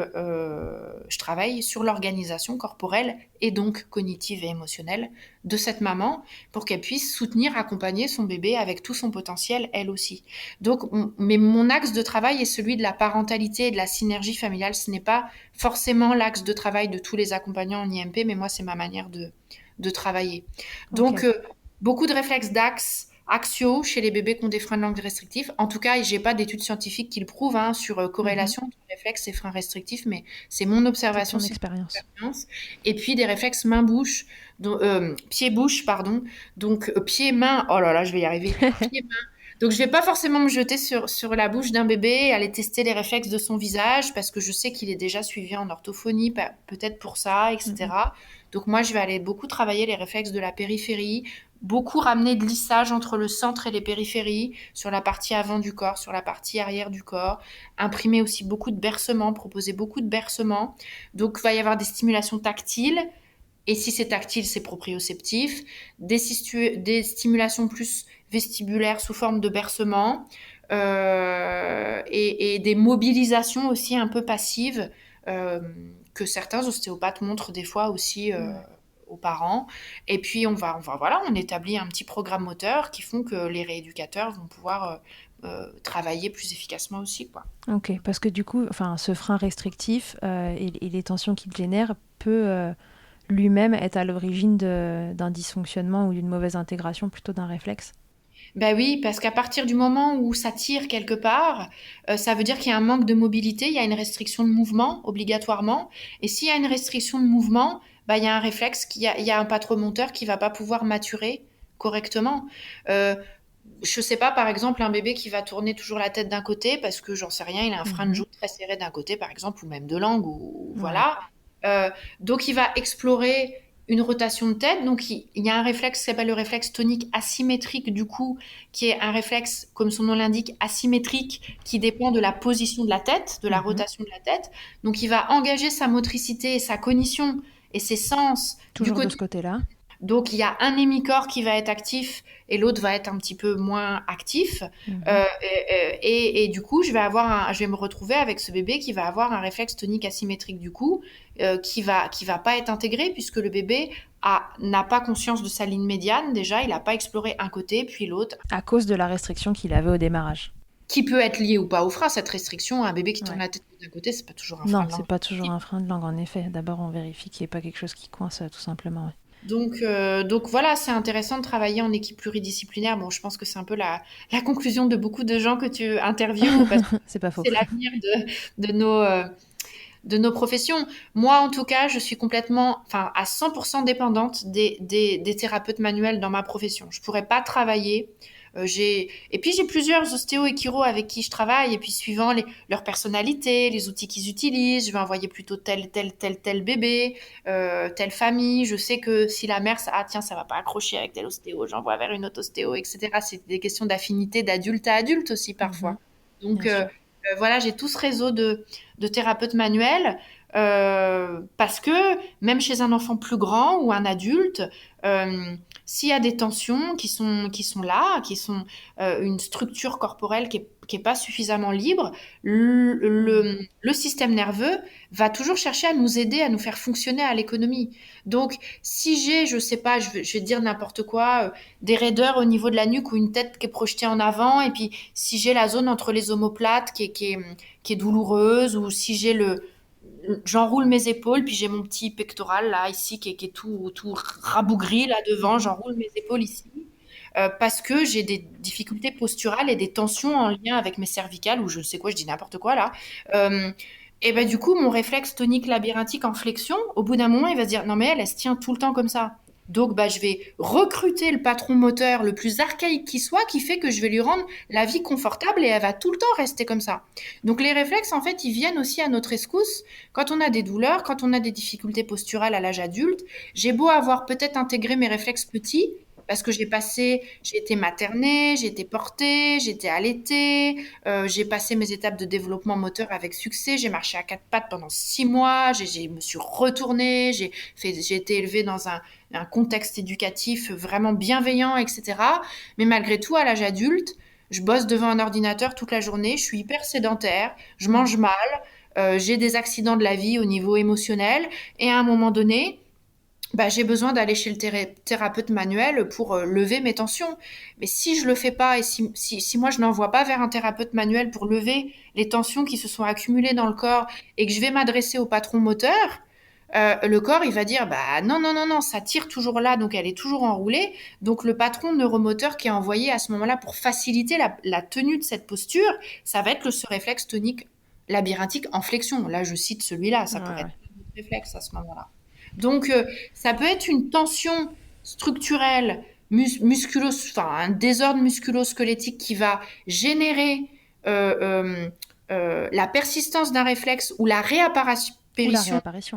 sur l'organisation corporelle et donc cognitive et émotionnelle de cette maman pour qu'elle puisse soutenir, accompagner son bébé avec tout son potentiel, elle aussi. Donc, mais mon axe de travail est celui de la parentalité et de la synergie familiale. Ce n'est pas forcément l'axe de travail de tous les accompagnants en IMP, mais moi, c'est ma manière de travailler. Donc, Ok. beaucoup de réflexes d'axe axiaux chez les bébés qui ont des freins de langue restrictifs. En tout cas, j'ai pas d'études scientifiques qui le prouvent sur Mhm. corrélation entre réflexes et freins restrictifs, mais c'est mon C'est observation, ton c'est mon expérience. expérience. Et puis des réflexes main-bouche, pied-bouche, pardon. Donc pied-main, oh là là, je vais y arriver. Pied-main. Donc je vais pas forcément me jeter sur la bouche d'un bébé et aller tester les réflexes de son visage parce que je sais qu'il est déjà suivi en orthophonie, peut-être pour ça, Mhm. etc. Donc moi, je vais aller beaucoup travailler les réflexes de la périphérie, beaucoup ramener de lissage entre le centre et les périphéries, sur la partie avant du corps, sur la partie arrière du corps, imprimer aussi beaucoup de bercements, proposer beaucoup de bercements. Donc il va y avoir des stimulations tactiles, et si c'est tactile, c'est proprioceptif, des stimulations plus vestibulaires sous forme de bercement, et des mobilisations aussi un peu passives, euh, que certains ostéopathes montrent des fois aussi Ouais. aux parents. Et puis voilà, on établit un petit programme moteur qui font que les rééducateurs vont pouvoir travailler plus efficacement aussi, quoi. Ok, parce que du coup, enfin, ce frein restrictif et les tensions qu'il génère peut lui-même être à l'origine d'un dysfonctionnement ou d'une mauvaise intégration plutôt d'un réflexe. Ben oui, parce qu'à partir du moment où ça tire quelque part, ça veut dire qu'il y a un manque de mobilité, il y a une restriction de mouvement obligatoirement. Et s'il y a une restriction de mouvement, ben, il y a un réflexe, il y a un patromoteur qui va pas pouvoir maturer correctement. Euh, je sais pas, par exemple, un bébé qui va tourner toujours la tête d'un côté parce que j'en sais rien, il a un frein de Mhm. joue très serré d'un côté, par exemple, ou même de langue, ou Ouais. voilà. Donc il va explorer une rotation de tête. Donc il y a un réflexe qui s'appelle le réflexe tonique asymétrique du coup, qui est un réflexe, comme son nom l'indique, asymétrique, qui dépend de la position de la tête, de la Mhm. rotation de la tête. Donc il va engager sa motricité, sa cognition et ses sens du Toujours de ce côté. côté-là. Donc, il y a un hémicorps qui va être actif et l'autre va être un petit peu moins actif. Mhm. Et du coup, je vais me retrouver avec ce bébé qui va avoir un réflexe tonique asymétrique du coup, qui va pas être intégré puisque le bébé n'a pas conscience de sa ligne médiane. Déjà, il n'a pas exploré un côté puis l'autre, À cause de la restriction qu'il avait au démarrage. qui peut être lié ou pas au frein. Cette restriction, un bébé qui tourne Ouais. la tête d'un côté, c'est pas toujours un frein Non, de c'est langue. pas toujours un frein de langue, en effet. D'abord, on vérifie qu'il n'y ait pas quelque chose qui coince, tout simplement. Ouais. Donc voilà, c'est intéressant de travailler en équipe pluridisciplinaire. Bon, je pense que c'est un peu la conclusion de beaucoup de gens que tu interviews, parce que C'est pas faux. c'est l'avenir de nos professions. Moi, en tout cas, je suis complètement, enfin, à 100% dépendante des thérapeutes manuels dans ma profession. Je pourrais pas travailler. Et puis j'ai plusieurs ostéos et chiro avec qui je travaille, et puis suivant leur personnalité, les outils qu'ils utilisent, je vais envoyer plutôt tel bébé, telle famille. Je sais que si la mère, ah tiens, ça va pas accrocher avec tel ostéo, j'envoie vers une autre ostéo, etc. C'est des questions d'affinité d'adulte à adulte aussi parfois. Mhm. Donc Bien sûr. voilà, j'ai tout ce réseau de thérapeutes manuels, parce que même chez un enfant plus grand ou un adulte, euh, s'il y a des tensions qui sont là, qui sont une structure corporelle qui est pas suffisamment libre, Mm. le système nerveux va toujours chercher à nous aider, à nous faire fonctionner à l'économie. Donc, si j'ai, je sais pas, je vais te dire n'importe quoi, des raideurs au niveau de la nuque ou une tête qui est projetée en avant, et puis si j'ai la zone entre les omoplates qui est douloureuse, ou si j'enroule mes épaules, puis j'ai mon petit pectoral là, ici, qui est tout rabougri là devant, Mhm. j'enroule mes épaules ici, parce que j'ai des difficultés posturales et des tensions en lien avec mes cervicales, ou je sais quoi, je dis n'importe quoi là. Euh, et ben du coup, mon réflexe tonique labyrinthique en flexion, au bout d'un moment, il va se dire, non mais elle se tient tout le temps comme ça. Donc, bah, je vais recruter le patron moteur le plus archaïque qui soit, qui fait que je vais lui rendre la vie confortable et elle va tout le temps rester comme ça. Donc, les réflexes, en fait, ils viennent aussi à notre rescousse quand on a des douleurs, quand on a des difficultés posturales à l'âge adulte. J'ai beau avoir peut-être intégré mes réflexes petits, parce que j'ai été maternée, j'ai été portée, j'ai été allaitée, j'ai passé mes étapes de développement moteur avec succès, j'ai marché à quatre pattes pendant 6 mois, me suis retournée, j'ai été élevée dans un contexte éducatif vraiment bienveillant, etc. Mais malgré tout, à l'âge adulte, je bosse devant un ordinateur toute la journée, je suis hyper sédentaire, je mange Mhm. mal, j'ai des accidents de la vie au niveau émotionnel, et à un moment donné, bah, j'ai besoin d'aller chez le thérapeute manuel pour lever mes tensions. Mais si je le fais pas, et si moi je n'envoie pas vers un thérapeute manuel pour lever les tensions qui se sont accumulées dans le corps, et que je vais m'adresser au patron moteur, le corps, il va dire, bah non, non, non, non, ça tire toujours là, donc elle est toujours enroulée. Donc le patron neuromoteur qui est envoyé à ce moment-là pour faciliter la tenue de cette posture, ça va être ce réflexe tonique labyrinthique en flexion. Là, je cite celui-là, ça Ouais, pourrait être ouais. un autre réflexe à ce moment-là. Donc ça peut être une tension structurelle, enfin un désordre musculo-squelettique qui va générer euh, euh, la persistance d'un réflexe ou la Ou la réapparition,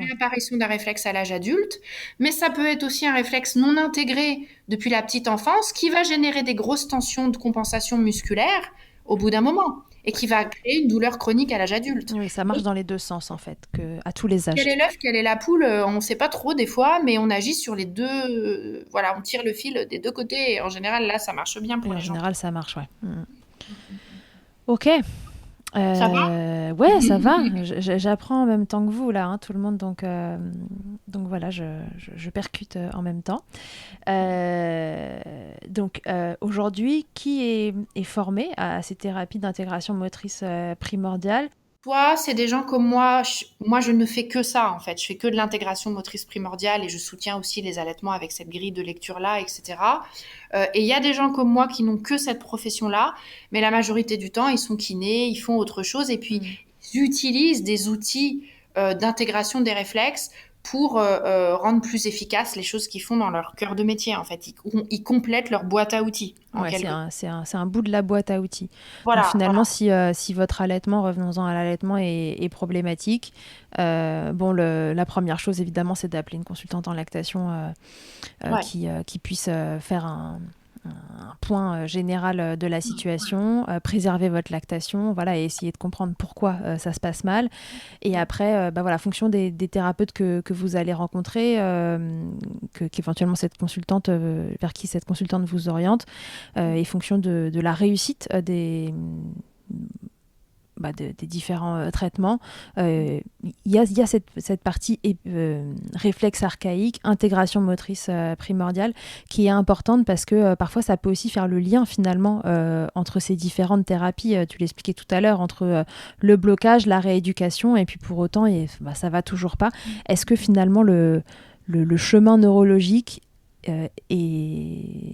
ouais. réapparition d'un réflexe à l'âge adulte, mais ça peut être aussi un réflexe non intégré depuis la petite enfance qui va générer des grosses tensions de compensation musculaire au bout d'un moment et qui va créer une douleur chronique à l'âge adulte. Oui, ça marche Donc, dans les deux sens, en fait, à tous les quel âges. est l'œuf, quelle est la poule, on ne sait pas trop des fois, mais on agit sur les deux. Voilà, on tire le fil des deux côtés et en général, là, ça marche bien Et pour en les gens. général, ça marche, ouais. Ok. Ça va? Ouais, ça va. J'apprends en même temps que vous, là, hein, tout le monde. Donc voilà, je percute en même temps. Aujourd'hui, qui est formé à ces thérapies d'intégration motrice primordiale? Soit c'est des gens comme moi, moi je ne fais que ça en fait, je fais que de l'intégration motrice primordiale et je soutiens aussi les allaitements avec cette grille de lecture là, etc. Et il y a des gens comme moi qui n'ont que cette profession là, mais la majorité du temps ils sont kinés, ils font autre chose et puis Mm. ils utilisent des outils d'intégration des réflexes pour rendre plus efficaces les choses qu'ils font dans leur cœur de métier en fait. Ils complètent leur boîte à outils en Ouais, quelque. c'est un bout de la boîte à outils. Donc Voilà, finalement, voilà. si votre allaitement, revenons-en à l'allaitement, est problématique, bon, la première chose, évidemment, c'est d'appeler une consultante en lactation Ouais. qui puisse faire un point général de la situation, préserver votre lactation, voilà, et essayer de comprendre pourquoi ça se passe mal. Et après, bah voilà, fonction des thérapeutes que vous allez rencontrer, qu'éventuellement cette consultante, vers qui cette consultante vous oriente, et fonction de la réussite des différents traitements. Il y a cette partie réflexe archaïque, intégration motrice primordiale, qui est importante parce que parfois ça peut aussi faire le lien finalement entre ces différentes thérapies. Tu l'expliquais tout à l'heure, entre le blocage, la rééducation, et puis pour autant, ça va toujours pas. Est-ce que finalement le chemin neurologique est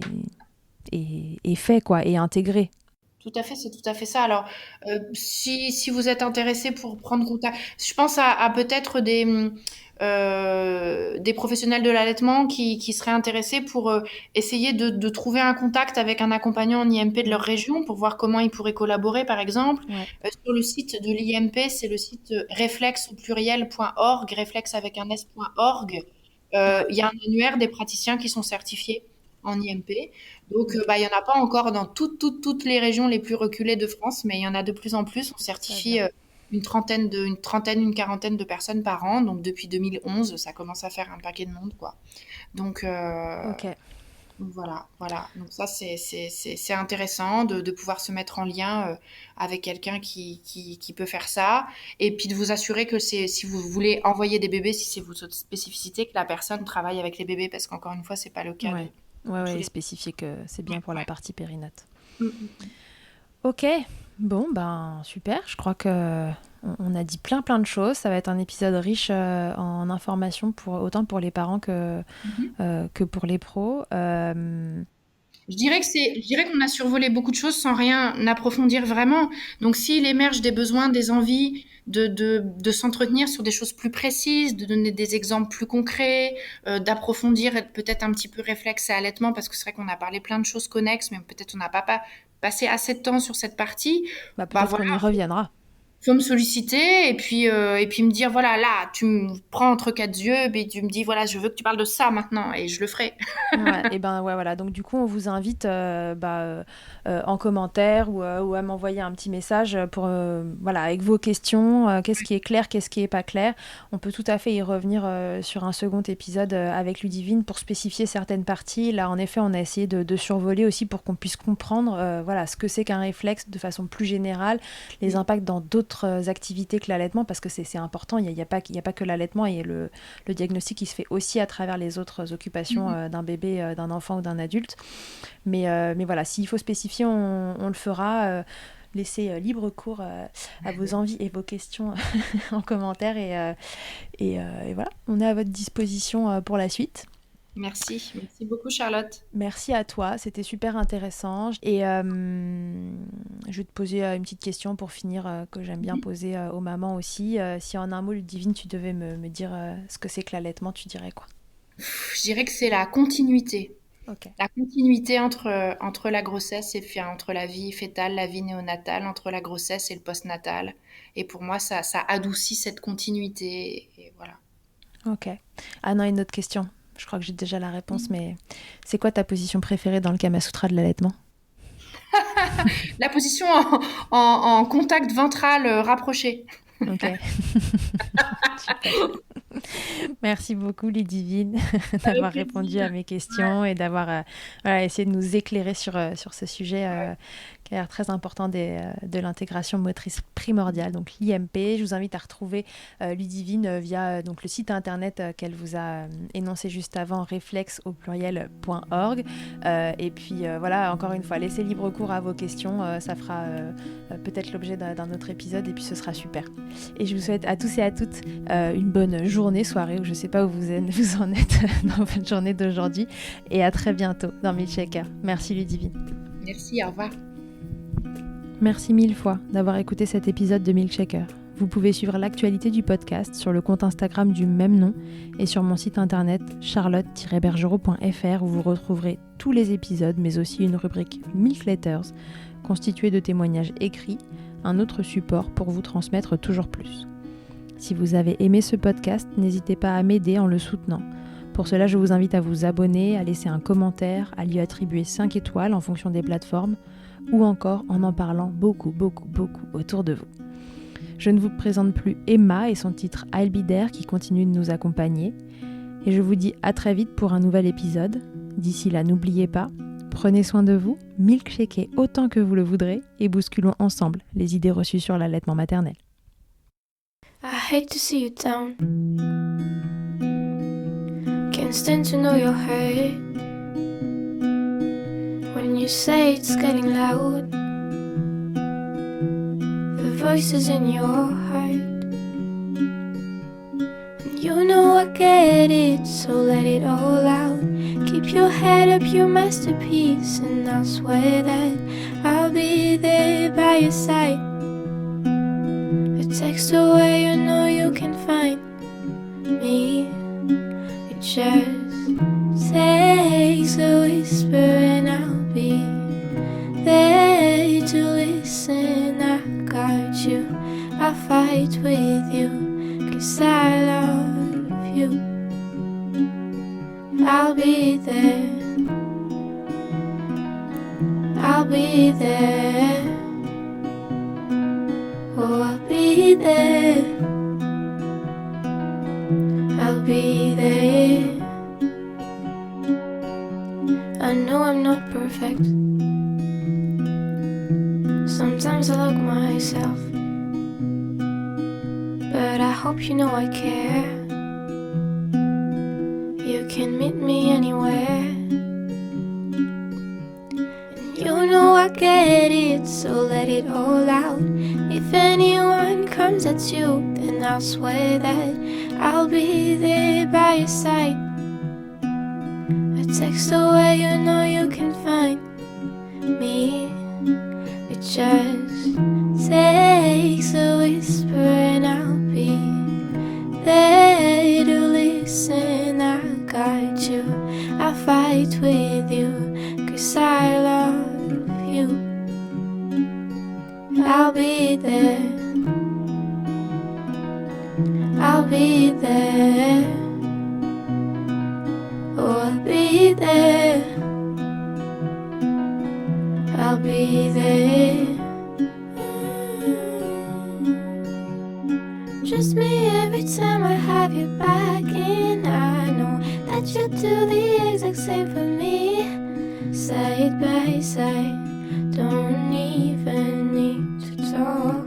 fait, quoi, est intégré? Tout à fait, c'est tout à fait ça. Alors, si vous êtes intéressé pour prendre contact, je pense à peut-être des professionnels de l'allaitement qui seraient intéressés pour essayer de trouver un contact avec un accompagnant en IMP de leur Mm. région pour voir comment ils pourraient collaborer, par exemple. Ouais. Sur le site de l'IMP, c'est le site réflexe au pluriel.org, réflexe avec un s.org. Ouais. Il y a un annuaire des praticiens qui sont certifiés en IMP. Donc, bah, il n'y en a pas encore dans toutes les régions les plus reculées de France, mais il y en a de plus en plus. On Ça certifie vient. une quarantaine de personnes par an. Donc, depuis 2011, ça commence à faire un paquet de monde, quoi. Donc, Ok. voilà, voilà. Donc, ça, c'est intéressant de pouvoir se mettre en lien avec quelqu'un qui peut faire ça. Et puis, de vous assurer que si vous voulez envoyer des bébés, si c'est votre spécificité, que la personne travaille avec les bébés, parce qu'encore une fois, c'est pas le cas de Ouais. Ouais, tous et les. spécifier que c'est bien pour la Ouais. partie périnate. Mm. Ok, bon, ben super. Je crois que on a dit plein de choses. Ça va être un épisode riche en informations autant pour les parents Mhm. que pour les pros. Je dirais qu'on a survolé beaucoup de choses sans rien approfondir vraiment. Donc, s'il émerge des besoins, des envies de s'entretenir sur des choses plus précises, de donner des exemples plus concrets, d'approfondir peut-être un petit peu réflexe et allaitement, parce que c'est vrai qu'on a parlé plein de choses connexes, mais peut-être on n'a pas passé assez de temps sur cette partie. Bah, Bah peut-être voilà, qu'on y reviendra. faut me solliciter et puis me dire voilà là tu me prends entre quatre yeux et tu me dis voilà je veux que tu parles de ça maintenant et je le ferai. Ouais, et ben ouais, voilà. Donc du coup, on vous invite en commentaire ou à m'envoyer un petit message pour voilà avec vos questions. Qu'est-ce qui est clair, qu'est-ce qui est pas clair. On peut tout à fait y revenir sur un second épisode avec Ludivine pour spécifier certaines parties. Là, en effet, on a essayé de survoler aussi pour qu'on puisse comprendre voilà ce que c'est qu'un réflexe de façon plus générale, les Oui. impacts dans d'autres activités que l'allaitement parce que c'est important. Il y a pas que l'allaitement et le diagnostic qui se fait aussi à travers les autres occupations d'un bébé, d'un enfant ou d'un adulte. Mais voilà, s'il faut spécifier, on le fera. laisser libre cours à vos envies et vos questions en commentaire. Et voilà, on est à votre disposition pour la suite. Merci beaucoup Charlotte. Merci à toi, c'était super intéressant. Et je vais te poser une petite question pour finir, que j'aime bien poser aux mamans aussi. Si en un mot, Ludivine, tu devais me dire ce que c'est que l'allaitement, tu dirais quoi? Je dirais que c'est la continuité. Ok. La continuité entre la grossesse et entre la vie fœtale, la vie néonatale, entre la grossesse et le postnatal. Et pour moi, ça adoucit cette continuité. Et voilà. Ok. Ah non, une autre question. Je crois que j'ai déjà la réponse, mais c'est quoi ta position préférée dans le Kama Sutra de l'allaitement? La position en contact ventral rapproché. Ok. Super. Merci beaucoup, Ludivine, d'avoir répondu à mes questions et d'avoir essayé de nous éclairer sur ce sujet qui a l'air très important de l'intégration motrice primordiale, donc l'IMP. Je vous invite à retrouver Ludivine via donc, le site internet qu'elle vous a énoncé juste avant, réflexe.org. Et puis voilà, encore une fois, laissez libre cours à vos questions. Ça fera peut-être l'objet d'un autre épisode et puis ce sera super. Et je vous souhaite à tous et à toutes une bonne journée, soirée, ou je ne sais pas où vous en êtes dans votre journée d'aujourd'hui. Et à très bientôt dans Milkshaker. Merci Ludivine. Merci, au revoir. Merci mille fois d'avoir écouté cet épisode de Milkshaker. Vous pouvez suivre l'actualité du podcast sur le compte Instagram du même nom et sur mon site internet charlotte-bergerot.fr où vous retrouverez tous les épisodes mais aussi une rubrique Milk Letters constituée de témoignages écrits, un autre support pour vous transmettre toujours plus. Si vous avez aimé ce podcast, n'hésitez pas à m'aider en le soutenant. Pour cela, je vous invite à vous abonner, à laisser un commentaire, à lui attribuer 5 étoiles en fonction des plateformes ou encore en parlant beaucoup autour de vous. Je ne vous présente plus Emma et son titre I'll Be There qui continue de nous accompagner. Et je vous dis à très vite pour un nouvel épisode. D'ici là, n'oubliez pas, prenez soin de vous, milkshakez autant que vous le voudrez et bousculons ensemble les idées reçues sur l'allaitement maternel. I hate to see you down. Can't stand to know you're hurt. When you say it's getting loud, the voices in your heart. And you know I get it, so let it all out. Keep your head up, your masterpiece, and I'll swear that I'll be there by your side. A text away, you know you can find me. It just takes a whisper and I'll be there to listen. I got you, I'll fight with you, 'cause I love you. I'll be there, I'll be there. Oh, I'll be there, I'll be there. I know I'm not perfect. Sometimes I look myself, but I hope you know I care. You can meet me anywhere. And you know I get it, so let it all out. If anyone comes at you, then I'll swear that I'll be there by your side. A text away, you know you can find me. It just takes a whisper and I'll be there to listen. I got you, I'll fight with you, 'cause I love you. I'll be there, I'll be there. Oh, I'll be there, I'll be there. Just me every time I have you back, and I know that you do the exact same for me. Side by side, don't even need to talk.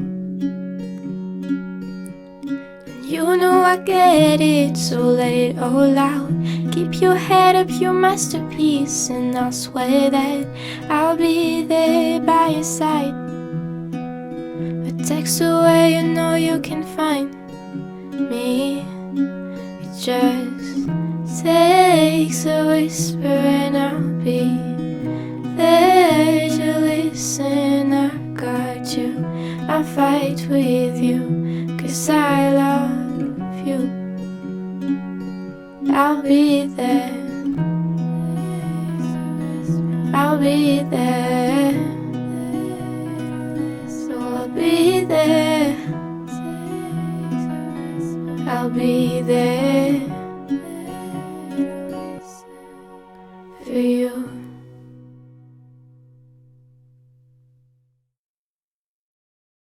You know I get it, so let it all out. Keep your head up, your masterpiece, and I'll swear that I'll be there by your side. takes away, you know you can find me. It just takes a whisper and I'll be there to listen. I got you, I fight with you, 'cause I love you. I'll be there, I'll be there, so I'll be there, I'll be there for you.